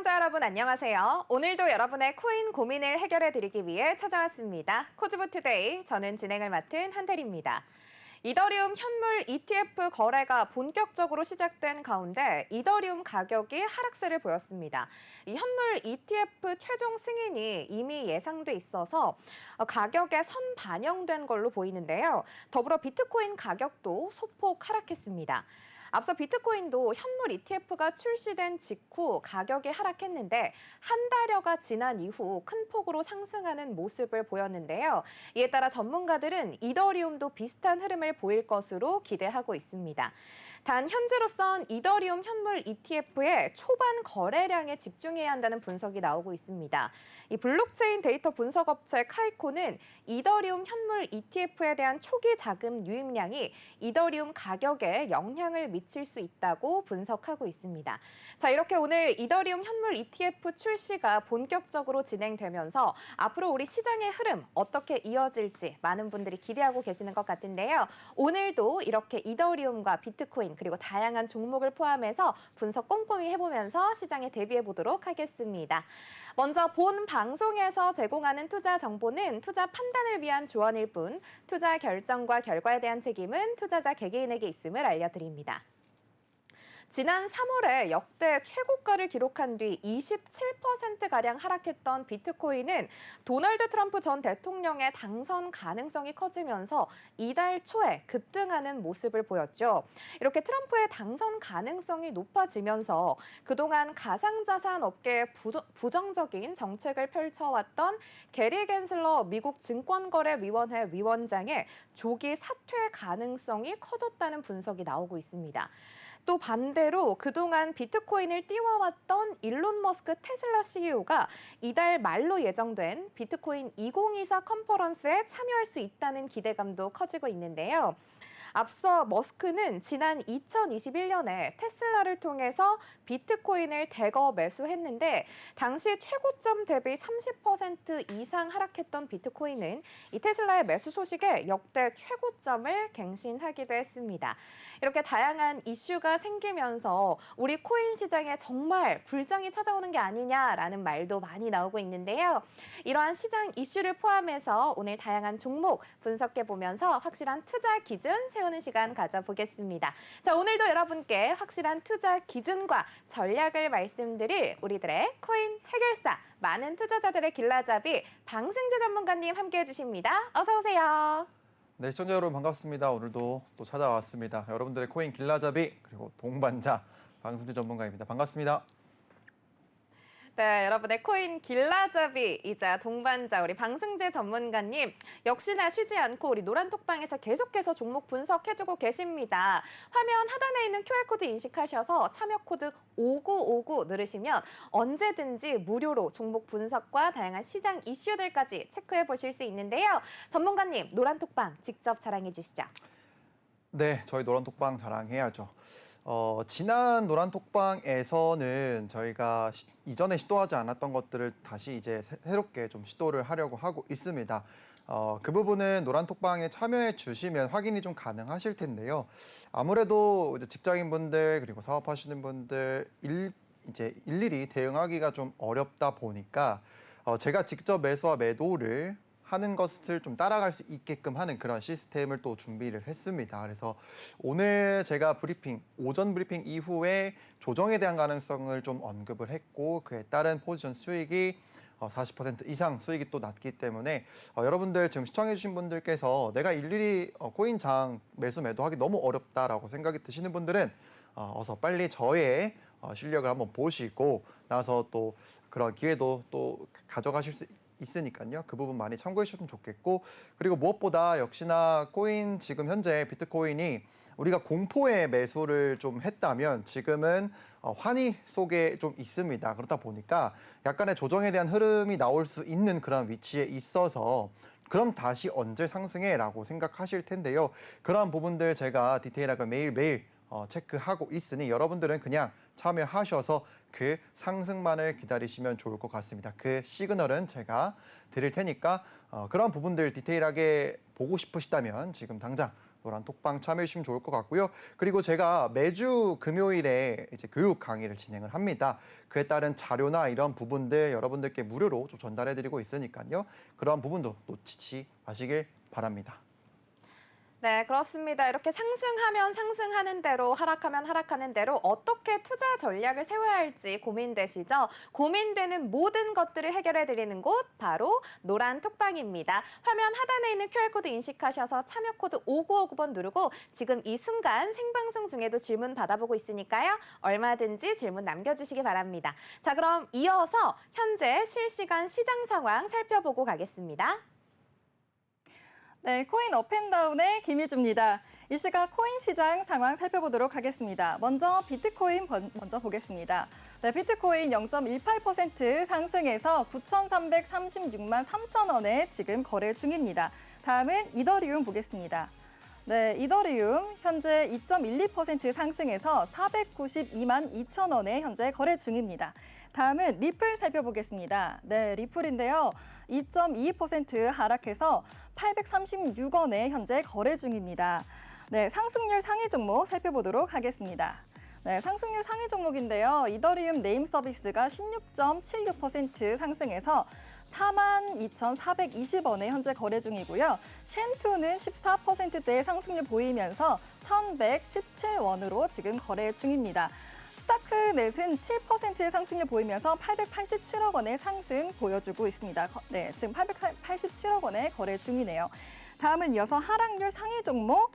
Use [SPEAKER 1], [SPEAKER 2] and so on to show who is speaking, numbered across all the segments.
[SPEAKER 1] 시청자 여러분 안녕하세요. 오늘도 여러분의 코인 고민을 해결해 드리기 위해 찾아왔습니다. 코즈부 투데이, 저는 진행을 맡은 한대리입니다. 이더리움 현물 ETF 거래가 본격적으로 시작된 가운데 이더리움 가격이 하락세를 보였습니다. 이 현물 ETF 최종 승인이 이미 예상돼 있어서 가격에 선반영된 걸로 보이는데요. 더불어 비트코인 가격도 소폭 하락했습니다. 앞서 비트코인도 현물 ETF가 출시된 직후 가격이 하락했는데 한 달여가 지난 이후 큰 폭으로 상승하는 모습을 보였는데요. 이에 따라 전문가들은 이더리움도 비슷한 흐름을 보일 것으로 기대하고 있습니다. 단 현재로선 이더리움 현물 ETF의 초반 거래량에 집중해야 한다는 분석이 나오고 있습니다. 이 블록체인 데이터 분석 업체 카이코는 이더리움 현물 ETF에 대한 초기 자금 유입량이 이더리움 가격에 영향을 미칠 수 있다고 분석하고 있습니다. 자, 이렇게 오늘 이더리움 현물 ETF 출시가 본격적으로 진행되면서 앞으로 우리 시장의 흐름 어떻게 이어질지 많은 분들이 기대하고 계시는 것 같은데요. 오늘도 이렇게 이더리움과 비트코인 그리고 다양한 종목을 포함해서 분석 꼼꼼히 해보면서 시장에 대비해 보도록 하겠습니다. 먼저 본 방송에서 제공하는 투자 정보는 투자 판단을 위한 조언일 뿐 투자 결정과 결과에 대한 책임은 투자자 개개인에게 있음을 알려드립니다. 지난 3월에 역대 최고가를 기록한 뒤 27%가량 하락했던 비트코인은 도널드 트럼프 전 대통령의 당선 가능성이 커지면서 이달 초에 급등하는 모습을 보였죠. 이렇게 트럼프의 당선 가능성이 높아지면서 그동안 가상자산 업계에 부정적인 정책을 펼쳐왔던 게리 겐슬러 미국 증권거래위원회 위원장의 조기 사퇴 가능성이 커졌다는 분석이 나오고 있습니다. 또 반대로 그동안 비트코인을 띄워왔던 일론 머스크 테슬라 CEO가 이달 말로 예정된 비트코인 2024 컨퍼런스에 참여할 수 있다는 기대감도 커지고 있는데요. 앞서 머스크는 지난 2021년에 테슬라를 통해서 비트코인을 대거 매수했는데 당시 최고점 대비 30% 이상 하락했던 비트코인은 이 테슬라의 매수 소식에 역대 최고점을 갱신하기도 했습니다. 이렇게 다양한 이슈가 생기면서 우리 코인 시장에 정말 불장이 찾아오는 게 아니냐라는 말도 많이 나오고 있는데요. 이러한 시장 이슈를 포함해서 오늘 다양한 종목 분석해보면서 확실한 투자 기준 세우는 시간 가져보겠습니다. 자, 오늘도 여러분께 확실한 투자 기준과 전략을 말씀드릴 우리들의 코인 해결사, 많은 투자자들의 길라잡이 방승재 전문가님 함께해 주십니다. 어서 오세요.
[SPEAKER 2] 네, 시청자 여러분 반갑습니다. 오늘도 또 찾아왔습니다. 여러분들의 코인 길라잡이 그리고 동반자 방승재 전문가입니다. 반갑습니다.
[SPEAKER 1] 네, 여러분의 코인 길라잡이이자 동반자 우리 방승재 전문가님 역시나 쉬지 않고 우리 노란톡방에서 계속해서 종목 분석해주고 계십니다. 화면 하단에 있는 QR코드 인식하셔서 참여 코드 5959 누르시면 언제든지 무료로 종목 분석과 다양한 시장 이슈들까지 체크해 보실 수 있는데요. 전문가님, 노란톡방 직접 자랑해 주시죠.
[SPEAKER 2] 네, 저희 노란톡방 자랑해야죠. 지난 노란톡방에서는 저희가 이전에 시도하지 않았던 것들을 다시 이제 새롭게 좀 시도를 하려고 하고 있습니다. 그 부분은 노란톡방에 참여해 주시면 확인이 좀 가능하실 텐데요. 아무래도 이제 직장인분들 그리고 사업하시는 분들 이제 일일이 대응하기가 좀 어렵다 보니까 제가 직접 매수와 매도를 하는 것을 좀 따라갈 수 있게끔 하는 그런 시스템을 또 준비를 했습니다. 그래서 오늘 제가 오전 브리핑 이후에 조정에 대한 가능성을 좀 언급을 했고 그에 따른 포지션 수익이 40% 이상 수익이 또 났기 때문에 여러분들 지금 시청해주신 분들께서 내가 일일이 코인장 매수 매도하기 너무 어렵다라고 생각이 드시는 분들은 어서 빨리 저의 실력을 한번 보시고 나서 또 그런 기회도 또 가져가실 수 있으니까요. 그 부분 많이 참고해 주셨으면 좋겠고 그리고 무엇보다 역시나 코인 지금 현재 비트코인이 우리가 공포의 매수를 좀 했다면 지금은 환희 속에 좀 있습니다. 그렇다 보니까 약간의 조정에 대한 흐름이 나올 수 있는 그런 위치에 있어서 그럼 다시 언제 상승해? 라고 생각하실 텐데요. 그러한 부분들 제가 디테일하게 매일매일 체크하고 있으니 여러분들은 그냥 참여하셔서 그 상승만을 기다리시면 좋을 것 같습니다. 그 시그널은 제가 드릴 테니까 그런 부분들 디테일하게 보고 싶으시다면 지금 당장 노란톡방 참여해 주시면 좋을 것 같고요. 그리고 제가 매주 금요일에 이제 교육 강의를 진행을 합니다. 그에 따른 자료나 이런 부분들 여러분들께 무료로 좀 전달해 드리고 있으니까요. 그러한 부분도 놓치지 마시길 바랍니다.
[SPEAKER 1] 네, 그렇습니다. 이렇게 상승하면 상승하는 대로, 하락하면 하락하는 대로 어떻게 투자 전략을 세워야 할지 고민되시죠? 고민되는 모든 것들을 해결해 드리는 곳, 바로 노란 톡방입니다. 화면 하단에 있는 QR코드 인식하셔서 참여 코드 5959번 누르고 지금 이 순간 생방송 중에도 질문 받아보고 있으니까요. 얼마든지 질문 남겨주시기 바랍니다. 자, 그럼 이어서 현재 실시간 시장 상황 살펴보고 가겠습니다.
[SPEAKER 3] 네, 코인 업앤다운의 김희주입니다. 이 시각 코인 시장 상황 살펴보도록 하겠습니다. 먼저 비트코인 먼저 보겠습니다. 네, 비트코인 0.18% 상승해서 9,336만 3천 원에 지금 거래 중입니다. 다음은 이더리움 보겠습니다. 네, 이더리움 현재 2.12% 상승해서 492만 2천 원에 현재 거래 중입니다. 다음은 리플 살펴보겠습니다. 네, 리플인데요. 2.22% 하락해서 836원에 현재 거래 중입니다. 네, 상승률 상위 종목 살펴보도록 하겠습니다. 네, 상승률 상위 종목인데요. 이더리움 네임 서비스가 16.76% 상승해서 42,420원에 현재 거래 중이고요. 쉔투는 14%대의 상승률 보이면서 1,117원으로 지금 거래 중입니다. 스타크넷은 7%의 상승률 보이면서 887억 원의 상승 보여주고 있습니다. 네, 지금 887억 원의 거래 중이네요. 다음은 이어서 하락률 상위 종목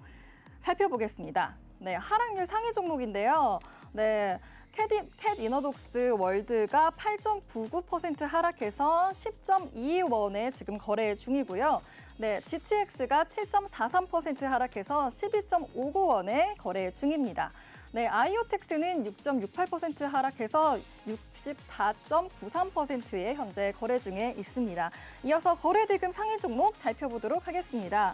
[SPEAKER 3] 살펴보겠습니다. 네, 하락률 상위 종목인데요. 네, 캣 이너독스 월드가 8.99% 하락해서 10.22원에 지금 거래 중이고요. 네, GTX가 7.43% 하락해서 12.59원에 거래 중입니다. 네, 아이오텍스는 6.68% 하락해서 64.93%에 현재 거래 중에 있습니다. 이어서 거래대금 상위 종목 살펴보도록 하겠습니다.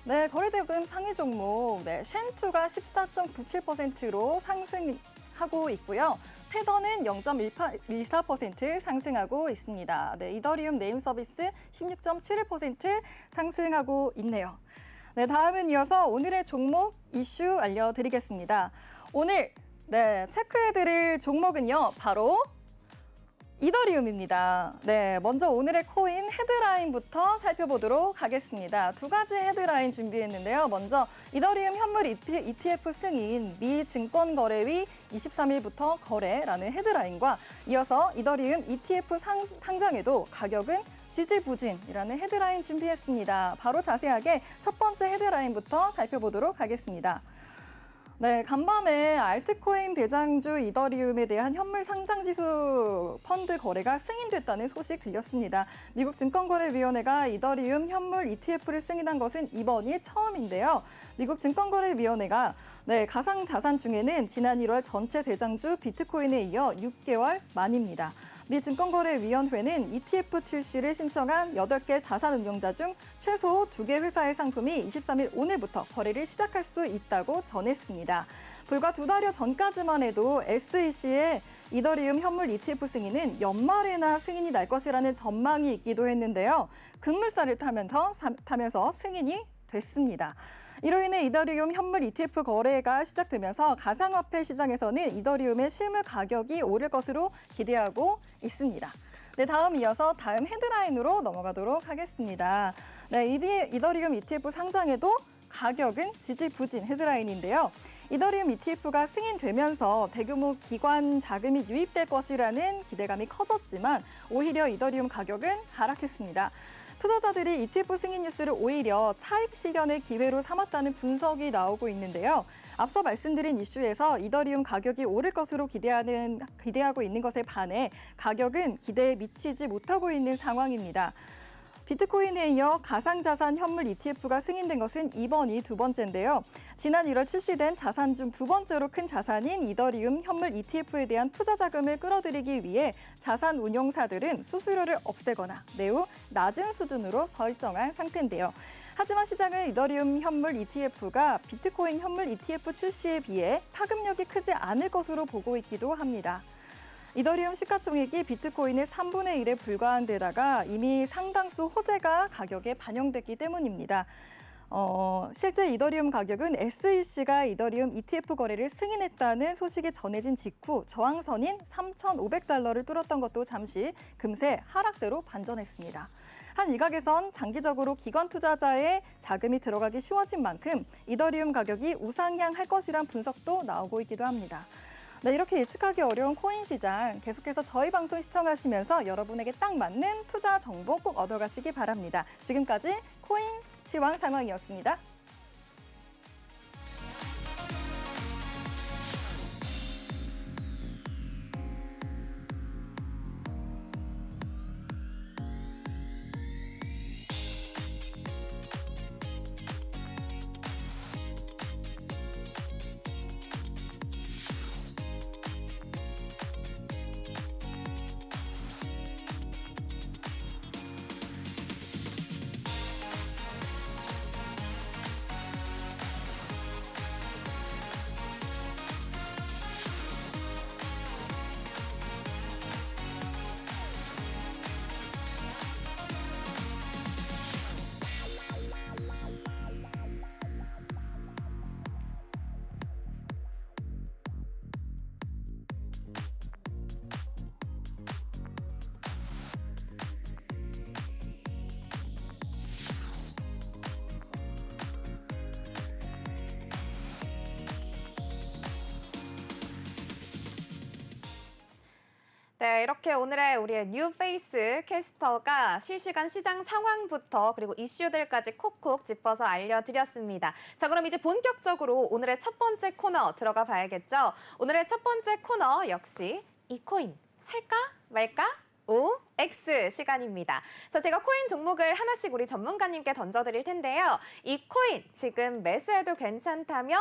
[SPEAKER 3] 네, 거래대금 상위 종목, 네, 쉔투가 14.97%로 상승하고 있고요. 테더는 0.14% 상승하고 있습니다. 네, 이더리움 네임 서비스 16.71% 상승하고 있네요. 네, 다음은 이어서 오늘의 종목 이슈 알려드리겠습니다. 오늘 체크해드릴 종목은요, 바로 이더리움입니다. 네, 먼저 오늘의 코인 헤드라인부터 살펴보도록 하겠습니다. 두 가지 헤드라인 준비했는데요. 먼저 이더리움 현물 ETF 승인 미 증권거래위 23일부터 거래라는 헤드라인과 이어서 이더리움 ETF 상장에도 가격은 지지부진이라는 헤드라인 준비했습니다. 바로 자세하게 첫 번째 헤드라인부터 살펴보도록 하겠습니다. 네, 간밤에 알트코인 대장주 이더리움에 대한 현물 상장지수 펀드 거래가 승인됐다는 소식 들렸습니다. 미국 증권거래위원회가 이더리움 현물 ETF를 승인한 것은 이번이 처음인데요. 미국 증권거래위원회가 가상자산 중에는 지난 1월 전체 대장주 비트코인에 이어 6개월 만입니다. 미 증권거래위원회는 ETF 출시를 신청한 8개 자산운용자 중 최소 2개 회사의 상품이 23일 오늘부터 거래를 시작할 수 있다고 전했습니다. 불과 2달여 전까지만 해도 SEC의 이더리움 현물 ETF 승인은 연말에나 승인이 날 것이라는 전망이 있기도 했는데요. 급물살을 타면서 승인이 됐습니다. 이로 인해 이더리움 현물 ETF 거래가 시작되면서 가상화폐 시장에서는 이더리움의 실물 가격이 오를 것으로 기대하고 있습니다. 네, 이어서 다음 헤드라인으로 넘어가도록 하겠습니다. 네, 이더리움 ETF 상장에도 가격은 지지부진 헤드라인인데요. 이더리움 ETF가 승인되면서 대규모 기관 자금이 유입될 것이라는 기대감이 커졌지만 오히려 이더리움 가격은 하락했습니다. 투자자들이 ETF 승인 뉴스를 오히려 차익 실현의 기회로 삼았다는 분석이 나오고 있는데요. 앞서 말씀드린 이슈에서 이더리움 가격이 오를 것으로 기대하고 있는 것에 반해 가격은 기대에 미치지 못하고 있는 상황입니다. 비트코인에 이어 가상자산 현물 ETF가 승인된 것은 이번이 두 번째인데요. 지난 1월 출시된 자산 중 두 번째로 큰 자산인 이더리움 현물 ETF에 대한 투자 자금을 끌어들이기 위해 자산 운용사들은 수수료를 없애거나 매우 낮은 수준으로 설정한 상태인데요. 하지만 시장은 이더리움 현물 ETF가 비트코인 현물 ETF 출시에 비해 파급력이 크지 않을 것으로 보고 있기도 합니다. 이더리움 시가총액이 비트코인의 3분의 1에 불과한 데다가 이미 상당수 호재가 가격에 반영됐기 때문입니다. 실제 이더리움 가격은 SEC가 이더리움 ETF 거래를 승인했다는 소식이 전해진 직후 저항선인 3,500달러를 뚫었던 것도 잠시 금세 하락세로 반전했습니다. 한 일각에선 장기적으로 기관 투자자의 자금이 들어가기 쉬워진 만큼 이더리움 가격이 우상향할 것이란 분석도 나오고 있기도 합니다. 네, 이렇게 예측하기 어려운 코인 시장 계속해서 저희 방송 시청하시면서 여러분에게 딱 맞는 투자 정보 꼭 얻어가시기 바랍니다. 지금까지 코인 시황 상황이었습니다.
[SPEAKER 1] 네, 이렇게 오늘의 우리의 뉴페이스 캐스터가 실시간 시장 상황부터 그리고 이슈들까지 콕콕 짚어서 알려드렸습니다. 자, 그럼 이제 본격적으로 오늘의 첫 번째 코너 들어가 봐야겠죠. 오늘의 첫 번째 코너 역시 이 코인 살까 말까? OX 시간입니다. 자, 제가 코인 종목을 하나씩 우리 전문가님께 던져드릴 텐데요. 이 코인 지금 매수해도 괜찮다면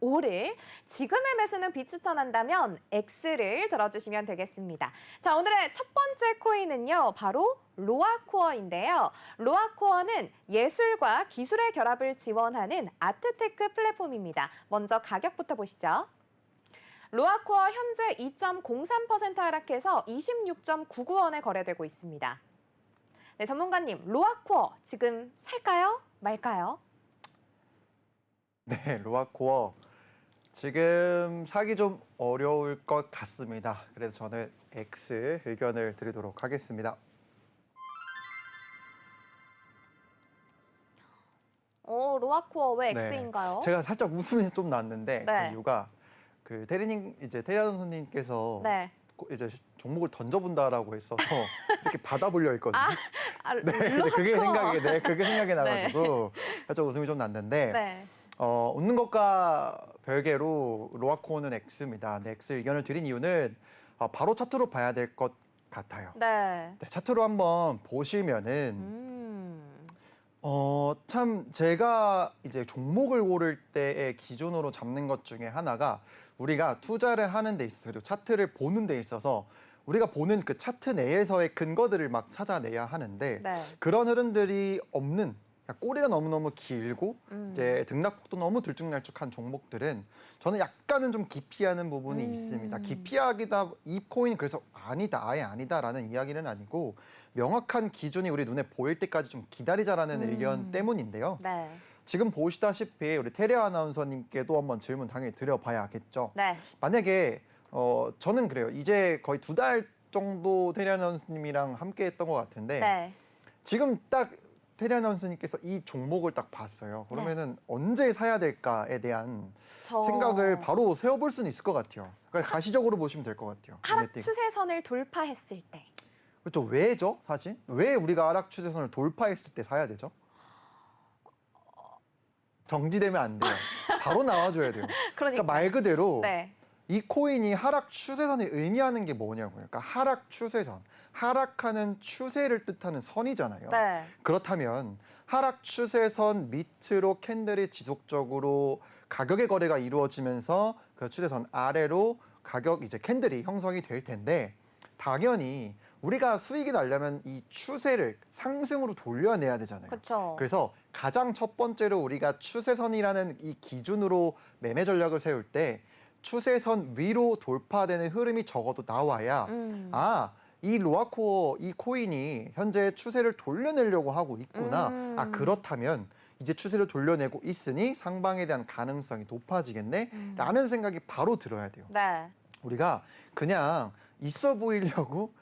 [SPEAKER 1] O를, 지금의 매수는 비추천한다면 X를 들어주시면 되겠습니다. 자, 오늘의 첫 번째 코인은요, 바로 로아코어인데요. 로아코어는 예술과 기술의 결합을 지원하는 아트테크 플랫폼입니다. 먼저 가격부터 보시죠. 로아코어 현재 2.03% 하락해서 26.99원에 거래되고 있습니다. 네, 전문가님, 로아코어 지금 살까요? 말까요?
[SPEAKER 2] 네, 로아코어. 지금 사기 좀 어려울 것 같습니다. 그래서 저는 X 의견을 드리도록 하겠습니다.
[SPEAKER 1] 로아코어 왜
[SPEAKER 2] 네.
[SPEAKER 1] X인가요?
[SPEAKER 2] 제가 살짝 웃음이 좀 났는데
[SPEAKER 1] 네.
[SPEAKER 2] 그 이유가 그 테리안 선생님께서
[SPEAKER 1] 네.
[SPEAKER 2] 이제 종목을 던져본다라고 했어서 이렇게 받아보려 했거든요. 네,
[SPEAKER 1] 로아코어.
[SPEAKER 2] 그게 생각이 나가지고 살짝 웃음이 좀 났는데
[SPEAKER 1] 네.
[SPEAKER 2] 웃는 것과 별개로 로아코어는 X입니다. 네, X 의견을 드린 이유는 바로 차트로 봐야 될 것 같아요.
[SPEAKER 1] 네.
[SPEAKER 2] 네, 차트로 한번 보시면은 참 제가 이제 종목을 고를 때의 기준으로 잡는 것 중에 하나가 우리가 투자를 하는 데 있어서 그리고 차트를 보는 데 있어서 우리가 보는 그 차트 내에서의 근거들을 막 찾아내야 하는데
[SPEAKER 1] 네.
[SPEAKER 2] 그런 흐름들이 없는 꼬리가 너무너무 길고 이제
[SPEAKER 1] 음.
[SPEAKER 2] 등락폭도 너무 들쭉날쭉한 종목들은 저는 약간은 좀 기피하는 부분이 있습니다. 기피하기다 이 코인 그래서 아니다 아예 아니다라는 이야기는 아니고 명확한 기준이 우리 눈에 보일 때까지 좀 기다리자라는 의견 때문인데요.
[SPEAKER 1] 네.
[SPEAKER 2] 지금 보시다시피 우리 테리 아나운서님께도 한번 질문 당연히 드려봐야겠죠.
[SPEAKER 1] 네.
[SPEAKER 2] 만약에 저는 그래요. 이제 거의 2달 정도 테리 아나운서님이랑 함께했던 것 같은데
[SPEAKER 1] 네.
[SPEAKER 2] 지금 딱 테리 아나운서님께서 이 종목을 딱 봤어요. 그러면은 언제 사야 될까에 대한 생각을 바로 세워볼 수는 있을 것 같아요. 그러니까 가시적으로 보시면 될 것 같아요.
[SPEAKER 1] 하락
[SPEAKER 2] 눈에 띄게.
[SPEAKER 1] 추세선을 돌파했을 때.
[SPEAKER 2] 그렇죠. 왜죠, 사실? 왜 우리가 하락 추세선을 돌파했을 때 사야 되죠? 정지되면 안 돼요. 바로 나와줘야 돼요. 그러니까 말 그대로
[SPEAKER 1] 네.
[SPEAKER 2] 이 코인이 하락 추세선이 의미하는 게 뭐냐고요. 그러니까 하락 추세선, 하락하는 추세를 뜻하는 선이잖아요.
[SPEAKER 1] 네.
[SPEAKER 2] 그렇다면 하락 추세선 밑으로 캔들이 지속적으로 가격의 거래가 이루어지면서 그 추세선 아래로 가격 이제 캔들이 형성이 될 텐데 당연히 우리가 수익이 나려면 이 추세를 상승으로 돌려내야 되잖아요.
[SPEAKER 1] 그렇죠.
[SPEAKER 2] 그래서 가장 첫 번째로 우리가 추세선이라는 이 기준으로 매매 전략을 세울 때 추세선 위로 돌파되는 흐름이 적어도 나와야 이 로아코어 이 코인이 현재 추세를 돌려내려고 하고 있구나. 그렇다면 이제 추세를 돌려내고 있으니 상방에 대한 가능성이 높아지겠네라는 생각이 바로 들어야 돼요.
[SPEAKER 1] 네.
[SPEAKER 2] 우리가 그냥 있어 보이려고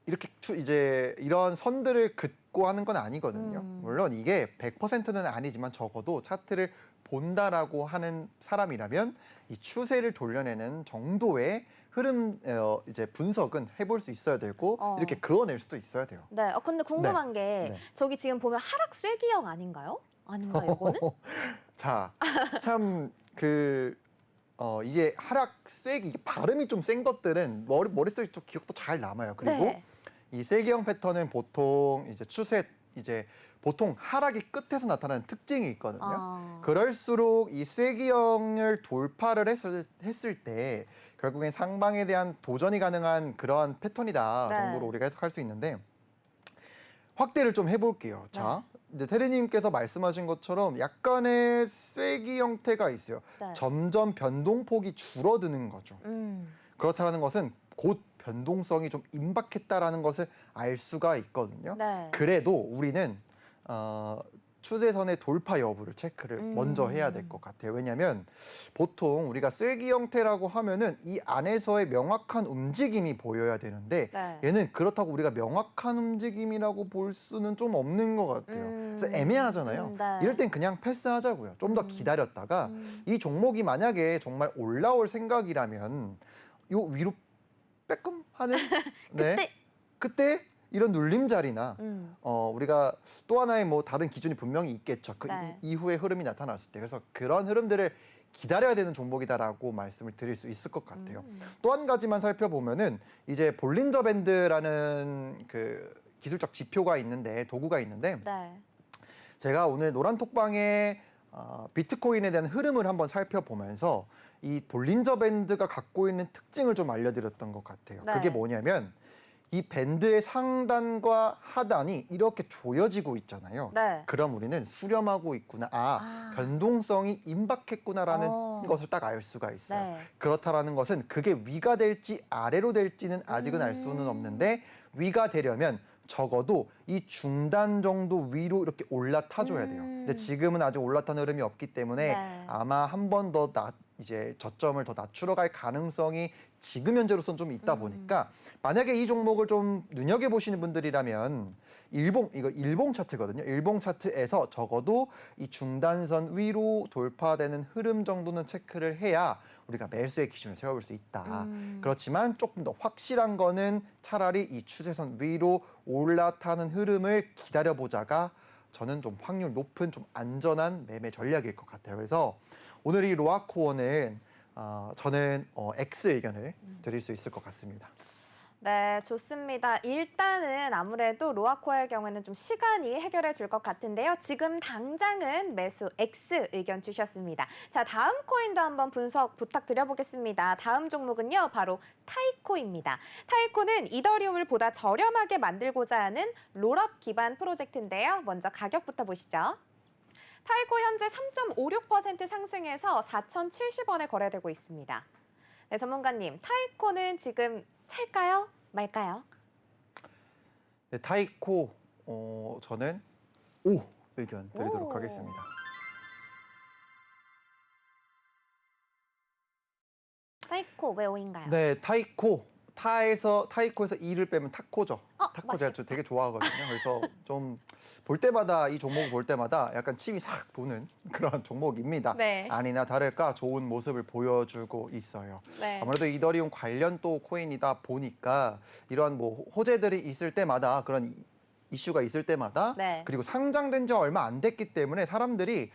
[SPEAKER 2] 이렇게 이제 이런 선들을 긋고 하는 건 아니거든요. 물론 이게 100%는 아니지만 적어도 차트를 본다라고 하는 사람이라면 이 추세를 돌려내는 정도의 흐름 이제 분석은 해볼 수 있어야 되고 이렇게 그어낼 수도 있어야 돼요.
[SPEAKER 1] 네. 근데 궁금한 게
[SPEAKER 2] 네.
[SPEAKER 1] 저기 지금 보면 하락 쐐기형 아닌가요? 아닌가요, 이거는?
[SPEAKER 2] 자, 참 이게 하락 쐐기 이게 발음이 좀 센 것들은 머릿속에 좀 기억도 잘 남아요. 그리고
[SPEAKER 1] 네.
[SPEAKER 2] 이 쐐기형 패턴은 보통 이제 보통 하락이 끝에서 나타나는 특징이 있거든요. 그럴수록 이 쐐기형을 돌파를 했을 때 결국엔 상방에 대한 도전이 가능한 그러한 패턴이다
[SPEAKER 1] 네.
[SPEAKER 2] 정도로 우리가 해석할 수 있는데 확대를 좀 해볼게요. 자, 이제 테리님께서 말씀하신 것처럼 약간의 쐐기 형태가 있어요.
[SPEAKER 1] 네.
[SPEAKER 2] 점점 변동폭이 줄어드는 거죠. 그렇다는 것은 곧 변동성이 좀 임박했다라는 것을 알 수가 있거든요.
[SPEAKER 1] 네.
[SPEAKER 2] 그래도 우리는 추세선의 돌파 여부를 체크를 먼저 해야 될 것 같아요. 왜냐하면 보통 우리가 쐐기 형태라고 하면은 이 안에서의 명확한 움직임이 보여야 되는데
[SPEAKER 1] 네.
[SPEAKER 2] 얘는 그렇다고 우리가 명확한 움직임이라고 볼 수는 좀 없는 것 같아요. 그래서 애매하잖아요.
[SPEAKER 1] 네.
[SPEAKER 2] 이럴 땐 그냥 패스하자고요. 좀 더 기다렸다가 이 종목이 만약에 정말 올라올 생각이라면 요 위로 빼끔 하는 네. 그때 이런 눌림자리나 우리가 또 하나의 뭐 다른 기준이 분명히 있겠죠. 그
[SPEAKER 1] 네.
[SPEAKER 2] 이후의 흐름이 나타났을 때. 그래서 그런 흐름들을 기다려야 되는 종목이다라고 말씀을 드릴 수 있을 것 같아요. 또 한 가지만 살펴보면은 이제 볼린저 밴드라는 그 기술적 지표가 있는데 도구가 있는데
[SPEAKER 1] 네.
[SPEAKER 2] 제가 오늘 노란톡방에 비트코인에 대한 흐름을 한번 살펴보면서 이 볼린저 밴드가 갖고 있는 특징을 좀 알려드렸던 것 같아요.
[SPEAKER 1] 네.
[SPEAKER 2] 그게 뭐냐면 이 밴드의 상단과 하단이 이렇게 조여지고 있잖아요.
[SPEAKER 1] 네.
[SPEAKER 2] 그럼 우리는 수렴하고 있구나. 변동성이 임박했구나라는 것을 딱 알 수가 있어요.
[SPEAKER 1] 네.
[SPEAKER 2] 그렇다라는 것은 그게 위가 될지 아래로 될지는 아직은 알 수는 없는데 위가 되려면 적어도 이 중단 정도 위로 이렇게 올라타줘야 돼요. 근데 지금은 아직 올라타는 흐름이 없기 때문에
[SPEAKER 1] 네.
[SPEAKER 2] 아마 한 번 더 이제 저점을 더 낮추러 갈 가능성이 지금 현재로서는 좀 있다 보니까 만약에 이 종목을 좀 눈여겨 보시는 분들이라면 이거 일봉 차트거든요. 일봉 차트에서 적어도 이 중단선 위로 돌파되는 흐름 정도는 체크를 해야 우리가 매수의 기준을 세워볼 수 있다. 그렇지만 조금 더 확실한 거는 차라리 이 추세선 위로 올라타는 흐름을 기다려보자가 저는 좀 확률 높은 좀 안전한 매매 전략일 것 같아요. 그래서 오늘 이 로아코어는 저는 X 의견을 드릴 수 있을 것 같습니다.
[SPEAKER 1] 네, 좋습니다. 일단은 아무래도 로아코어의 경우에는 좀 시간이 해결해 줄 것 같은데요. 지금 당장은 매수 X 의견 주셨습니다. 자, 다음 코인도 한번 분석 부탁드려보겠습니다. 다음 종목은요, 바로 타이코입니다. 타이코는 이더리움을 보다 저렴하게 만들고자 하는 롤업 기반 프로젝트인데요. 먼저 가격부터 보시죠. 타이코 현재 3.56% 상승해서 4,070원에 거래되고 있습니다. 네, 전문가님, 타이코는 지금 살까요? 말까요?
[SPEAKER 2] 네, 타이코 저는 O 의견 드리도록 하겠습니다.
[SPEAKER 1] 타이코 왜 O인가요?
[SPEAKER 2] 네, 타이코에서 E를 빼면 타코죠. 타코 제가
[SPEAKER 1] 맛있겠다.
[SPEAKER 2] 되게 좋아하거든요. 그래서 좀 볼 때마다 이 종목을 볼 때마다 약간 침이 싹 도는 그런 종목입니다.
[SPEAKER 1] 네.
[SPEAKER 2] 아니나 다를까 좋은 모습을 보여주고 있어요.
[SPEAKER 1] 네.
[SPEAKER 2] 아무래도 이더리움 관련 또 코인이다 보니까 이러한 뭐 호재들이 있을 때마다 그런 이슈가 있을 때마다
[SPEAKER 1] 네.
[SPEAKER 2] 그리고 상장된 지 얼마 안 됐기 때문에 사람들이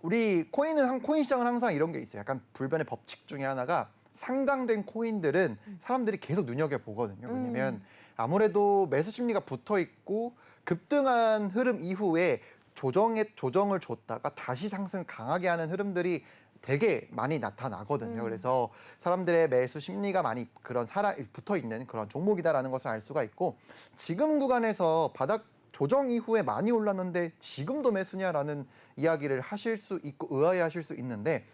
[SPEAKER 2] 우리 코인 시장은 항상 이런 게 있어요. 약간 불변의 법칙 중에 하나가 상장된 코인들은 사람들이 계속 눈여겨 보거든요. 왜냐면 아무래도 매수 심리가 붙어 있고 급등한 흐름 이후에 조정을 줬다가 다시 상승 강하게 하는 흐름들이 되게 많이 나타나거든요. 그래서 사람들의 매수 심리가 많이 붙어 있는 그런 종목이다라는 것을 알 수가 있고 지금 구간에서 바닥 조정 이후에 많이 올랐는데 지금도 매수냐라는 이야기를 하실 수 있고 의아해하실 수 있는데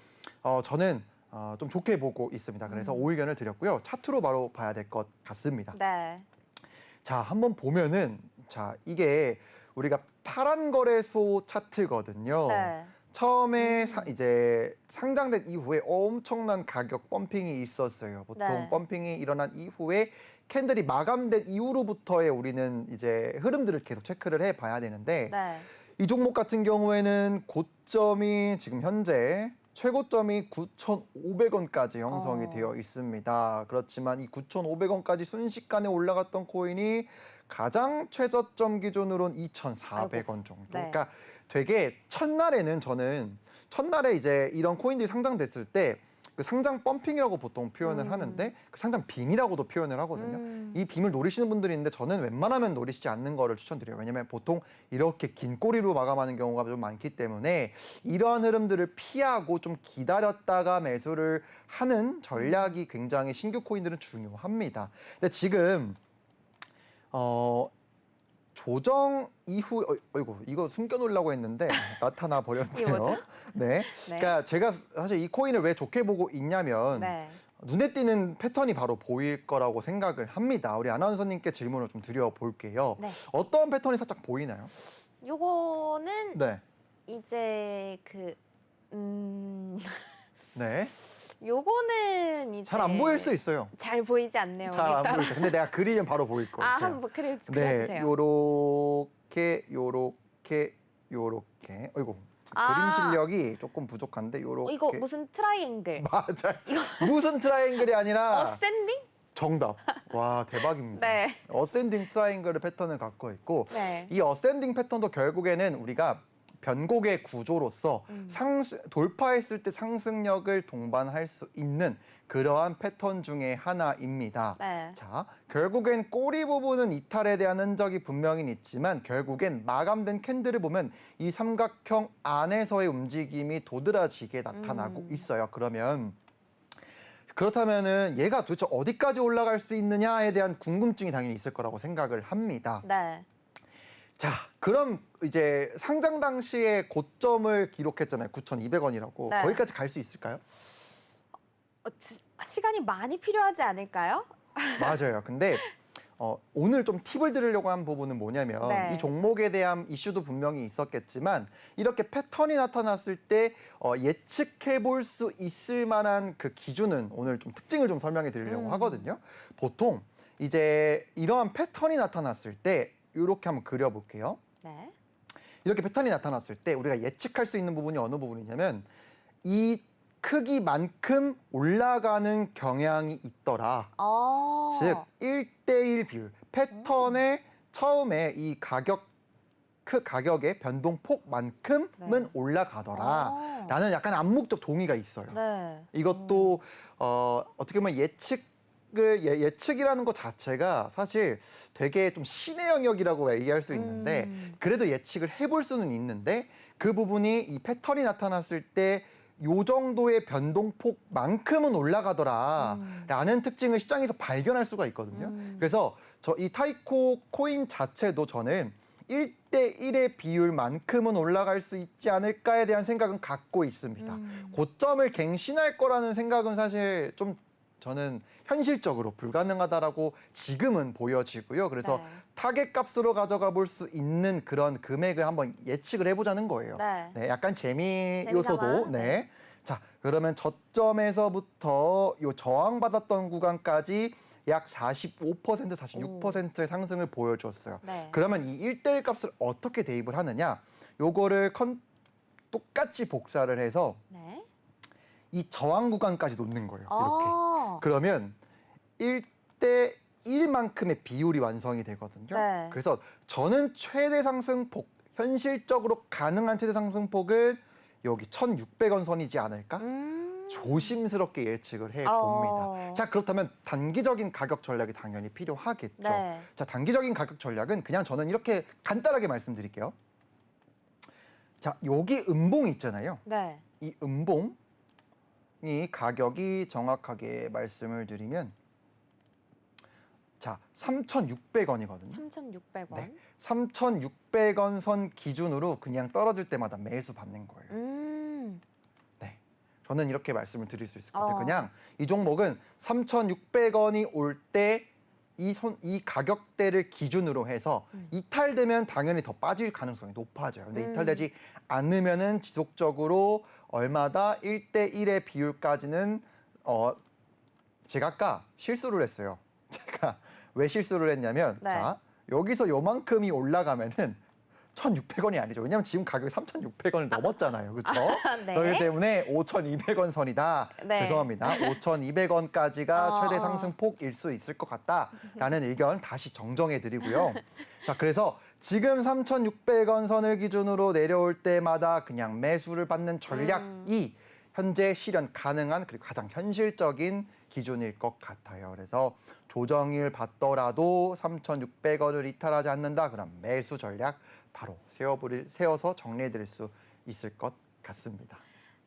[SPEAKER 2] 저는 좀 좋게 보고 있습니다. 그래서 O 의견을 드렸고요. 차트로 바로 봐야 될 것 같습니다.
[SPEAKER 1] 네.
[SPEAKER 2] 자, 한번 보면은 자, 이게 우리가 파란 거래소 차트거든요.
[SPEAKER 1] 네.
[SPEAKER 2] 처음에 이제 상장된 이후에 엄청난 가격 펌핑이 있었어요. 보통
[SPEAKER 1] 네.
[SPEAKER 2] 펌핑이 일어난 이후에 캔들이 마감된 이후로부터의 우리는 이제 흐름들을 계속 체크를 해봐야 되는데
[SPEAKER 1] 네.
[SPEAKER 2] 이 종목 같은 경우에는 고점이 지금 현재 최고점이 9,500원까지 형성이 되어 있습니다. 그렇지만 이 9,500원까지 순식간에 올라갔던 코인이 가장 최저점 기준으로는 2,400원 정도.
[SPEAKER 1] 네.
[SPEAKER 2] 그러니까 되게 첫날에는 저는 첫날에 이제 이런 코인들이 상장됐을 때 그 상장 펌핑이라고 보통 표현을 하는데 그 상장 빔이라고도 표현을 하거든요. 이 빔을 노리시는 분들이 있는데 저는 웬만하면 노리시지 않는 거를 추천드려요. 왜냐면 보통 이렇게 긴 꼬리로 마감하는 경우가 좀 많기 때문에 이러한 흐름들을 피하고 좀 기다렸다가 매수를 하는 전략이 굉장히 신규 코인들은 중요합니다. 근데 지금 조정 이후 어이구 이거 숨겨놓으려고 했는데 나타나
[SPEAKER 1] 이게
[SPEAKER 2] 버렸네요.
[SPEAKER 1] 뭐죠?
[SPEAKER 2] 네.
[SPEAKER 1] 네.
[SPEAKER 2] 그러니까 제가 사실 이 코인을 왜 좋게 보고 있냐면
[SPEAKER 1] 네.
[SPEAKER 2] 눈에 띄는 패턴이 바로 보일 거라고 생각을 합니다. 우리 아나운서님께 질문을 좀 드려볼게요.
[SPEAKER 1] 네.
[SPEAKER 2] 어떤 패턴이 살짝 보이나요?
[SPEAKER 1] 요거는
[SPEAKER 2] 네.
[SPEAKER 1] 이제
[SPEAKER 2] 네.
[SPEAKER 1] 요거는 이제
[SPEAKER 2] 잘 안 보일 수 있어요.
[SPEAKER 1] 잘 보이지 않네요.
[SPEAKER 2] 잘 안
[SPEAKER 1] 따라.
[SPEAKER 2] 보이죠. 근데 내가 그리면 바로 보일 거예요.
[SPEAKER 1] 아,
[SPEAKER 2] 제가.
[SPEAKER 1] 한번
[SPEAKER 2] 네.
[SPEAKER 1] 그려주세요.
[SPEAKER 2] 요렇게. 어이구.
[SPEAKER 1] 아.
[SPEAKER 2] 그림 실력이 조금 부족한데 요렇게.
[SPEAKER 1] 이거 무슨 트라이앵글?
[SPEAKER 2] 맞아요. 무슨 트라이앵글이 아니라
[SPEAKER 1] 어센딩?
[SPEAKER 2] 정답. 와, 대박입니다.
[SPEAKER 1] 네.
[SPEAKER 2] 어센딩 트라이앵글의 패턴을 갖고 있고
[SPEAKER 1] 네.
[SPEAKER 2] 이 어센딩 패턴도 결국에는 우리가 변곡의 구조로서 돌파했을 때 상승력을 동반할 수 있는 그러한 패턴 중에 하나입니다.
[SPEAKER 1] 네.
[SPEAKER 2] 자, 결국엔 꼬리 부분은 이탈에 대한 흔적이 분명히 있지만 결국엔 마감된 캔들을 보면 이 삼각형 안에서의 움직임이 도드라지게 나타나고 있어요. 그렇다면은 얘가 도대체 어디까지 올라갈 수 있느냐에 대한 궁금증이 당연히 있을 거라고 생각을 합니다.
[SPEAKER 1] 네.
[SPEAKER 2] 자, 그럼 이제 상장 당시에 고점을 기록했잖아요. 9,200원이라고.
[SPEAKER 1] 네.
[SPEAKER 2] 거기까지 갈 수 있을까요?
[SPEAKER 1] 시간이 많이 필요하지 않을까요?
[SPEAKER 2] 맞아요. 근데 오늘 좀 팁을 드리려고 한 부분은 뭐냐면
[SPEAKER 1] 네.
[SPEAKER 2] 이 종목에 대한 이슈도 분명히 있었겠지만 이렇게 패턴이 나타났을 때 예측해 볼 수 있을 만한 그 기준은 오늘 좀 특징을 좀 설명해 드리려고 하거든요. 보통 이제 이러한 패턴이 나타났을 때 이렇게 한번 그려볼게요.
[SPEAKER 1] 네.
[SPEAKER 2] 이렇게 패턴이 나타났을 때 우리가 예측할 수 있는 부분이 어느 부분이냐면 이 크기만큼 올라가는 경향이 있더라. 즉 1대1 비율. 패턴의 처음에 이 가격의 변동폭만큼은
[SPEAKER 1] 네.
[SPEAKER 2] 올라가더라. 라는 약간 암묵적 동의가 있어요.
[SPEAKER 1] 네.
[SPEAKER 2] 이것도 어떻게 보면 예측이라는 것 자체가 사실 되게 좀 신의 영역이라고 얘기할 수 있는데 그래도 예측을 해볼 수는 있는데 그 부분이 이 패턴이 나타났을 때 요 정도의 변동폭만큼은 올라가더라 라는 특징을 시장에서 발견할 수가 있거든요. 그래서 이 타이코 코인 자체도 저는 1대1의 비율만큼은 올라갈 수 있지 않을까에 대한 생각은 갖고 있습니다. 고점을 갱신할 거라는 생각은 사실 좀 저는 현실적으로 불가능하다라고 지금은 보여지고요. 그래서
[SPEAKER 1] 네.
[SPEAKER 2] 타겟 값으로 가져가 볼 수 있는 그런 금액을 한번 예측을 해보자는 거예요.
[SPEAKER 1] 네.
[SPEAKER 2] 네, 약간 재미
[SPEAKER 1] 재미삼아.
[SPEAKER 2] 요소도. 네. 자, 그러면 저점에서부터 요 저항받았던 구간까지 약 45%, 46%의 상승을 보여주었어요.
[SPEAKER 1] 네.
[SPEAKER 2] 그러면 이 1대1 값을 어떻게 대입을 하느냐? 요거를 똑같이 복사를 해서
[SPEAKER 1] 네.
[SPEAKER 2] 이 저항 구간까지 놓는 거예요. 이렇게.
[SPEAKER 1] 아.
[SPEAKER 2] 그러면 1대1만큼의 비율이 완성이 되거든요.
[SPEAKER 1] 네.
[SPEAKER 2] 그래서 저는 최대 상승폭, 현실적으로 가능한 최대 상승폭은 여기 1,600원 선이지 않을까? 조심스럽게 예측을 해봅니다. 자, 그렇다면 단기적인 가격 전략이 당연히 필요하겠죠.
[SPEAKER 1] 네.
[SPEAKER 2] 자, 단기적인 가격 전략은 그냥 저는 이렇게 간단하게 말씀드릴게요. 자, 여기 음봉이 있잖아요.
[SPEAKER 1] 네.
[SPEAKER 2] 이 음봉이 가격이 정확하게 말씀을 드리면 자, 3,600원이거든요.
[SPEAKER 1] 3,600원.
[SPEAKER 2] 네. 3,600원 선 기준으로 그냥 떨어질 때마다 매수 받는 거예요. 네. 저는 이렇게 말씀을 드릴 수 있을 것 같아요. 그냥 이 종목은 3,600원이 올 때 이 가격대를 기준으로 해서 이탈되면 당연히 더 빠질 가능성이 높아져요. 근데 이탈되지 않으면은 지속적으로 얼마다 1대1의 비율까지는 제가 아까 실수를 했어요. 제가 왜 실수를 했냐면
[SPEAKER 1] 네.
[SPEAKER 2] 자, 여기서 요만큼이 올라가면은 1,600원이 아니죠. 왜냐면 지금 가격이 3,600원을 넘었잖아요. 그렇죠?
[SPEAKER 1] 네.
[SPEAKER 2] 그렇기 때문에 5,200원 선이다.
[SPEAKER 1] 네.
[SPEAKER 2] 죄송합니다. 5,200원까지가
[SPEAKER 1] 어,
[SPEAKER 2] 최대 상승폭일 수 있을 것 같다라는 의견 다시 정정해 드리고요. 자, 그래서 지금 3,600원 선을 기준으로 내려올 때마다 그냥 매수를 받는 전략이 현재 실현 가능한 그리고 가장 현실적인 기준일 것 같아요. 그래서 조정일 받더라도 3,600원을 이탈하지 않는다. 그럼 매수 전략 바로 세워서 정리해 드릴 수 있을 것 같습니다.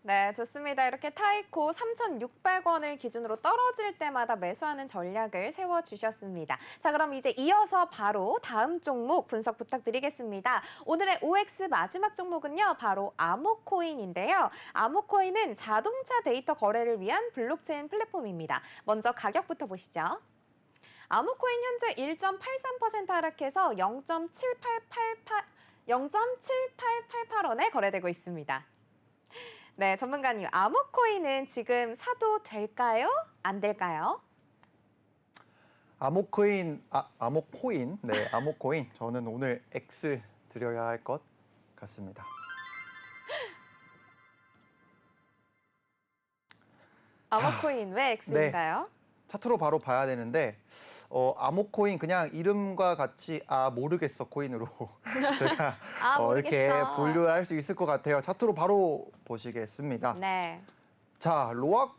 [SPEAKER 1] 네, 좋습니다. 이렇게 타이코 3,600원을 기준으로 떨어질 때마다 매수하는 전략을 세워주셨습니다. 자, 그럼 이제 이어서 바로 다음 종목 분석 부탁드리겠습니다. 오늘의 OX 마지막 종목은요, 바로 아모코인인데요. 아모코인은 자동차 데이터 거래를 위한 블록체인 플랫폼입니다. 먼저 가격부터 보시죠. 아모코인 현재 1.83% 하락해서 0.7888원에 거래되고 있습니다. 네, 전문가님, 아모코인은 지금 사도 될까요? 안 될까요?
[SPEAKER 2] 아모코인, 네, 아모코인. 저는 오늘 X 드려야 할 것 같습니다.
[SPEAKER 1] 아모코인 왜 X인가요?
[SPEAKER 2] 차트로 바로 봐야 되는데 아모코인 그냥 이름과 같이 모르겠어 코인으로 제가 이렇게
[SPEAKER 1] 모르겠어.
[SPEAKER 2] 분류를 할 수 있을 것 같아요. 차트로 바로 보시겠습니다.
[SPEAKER 1] 네.
[SPEAKER 2] 자, 로아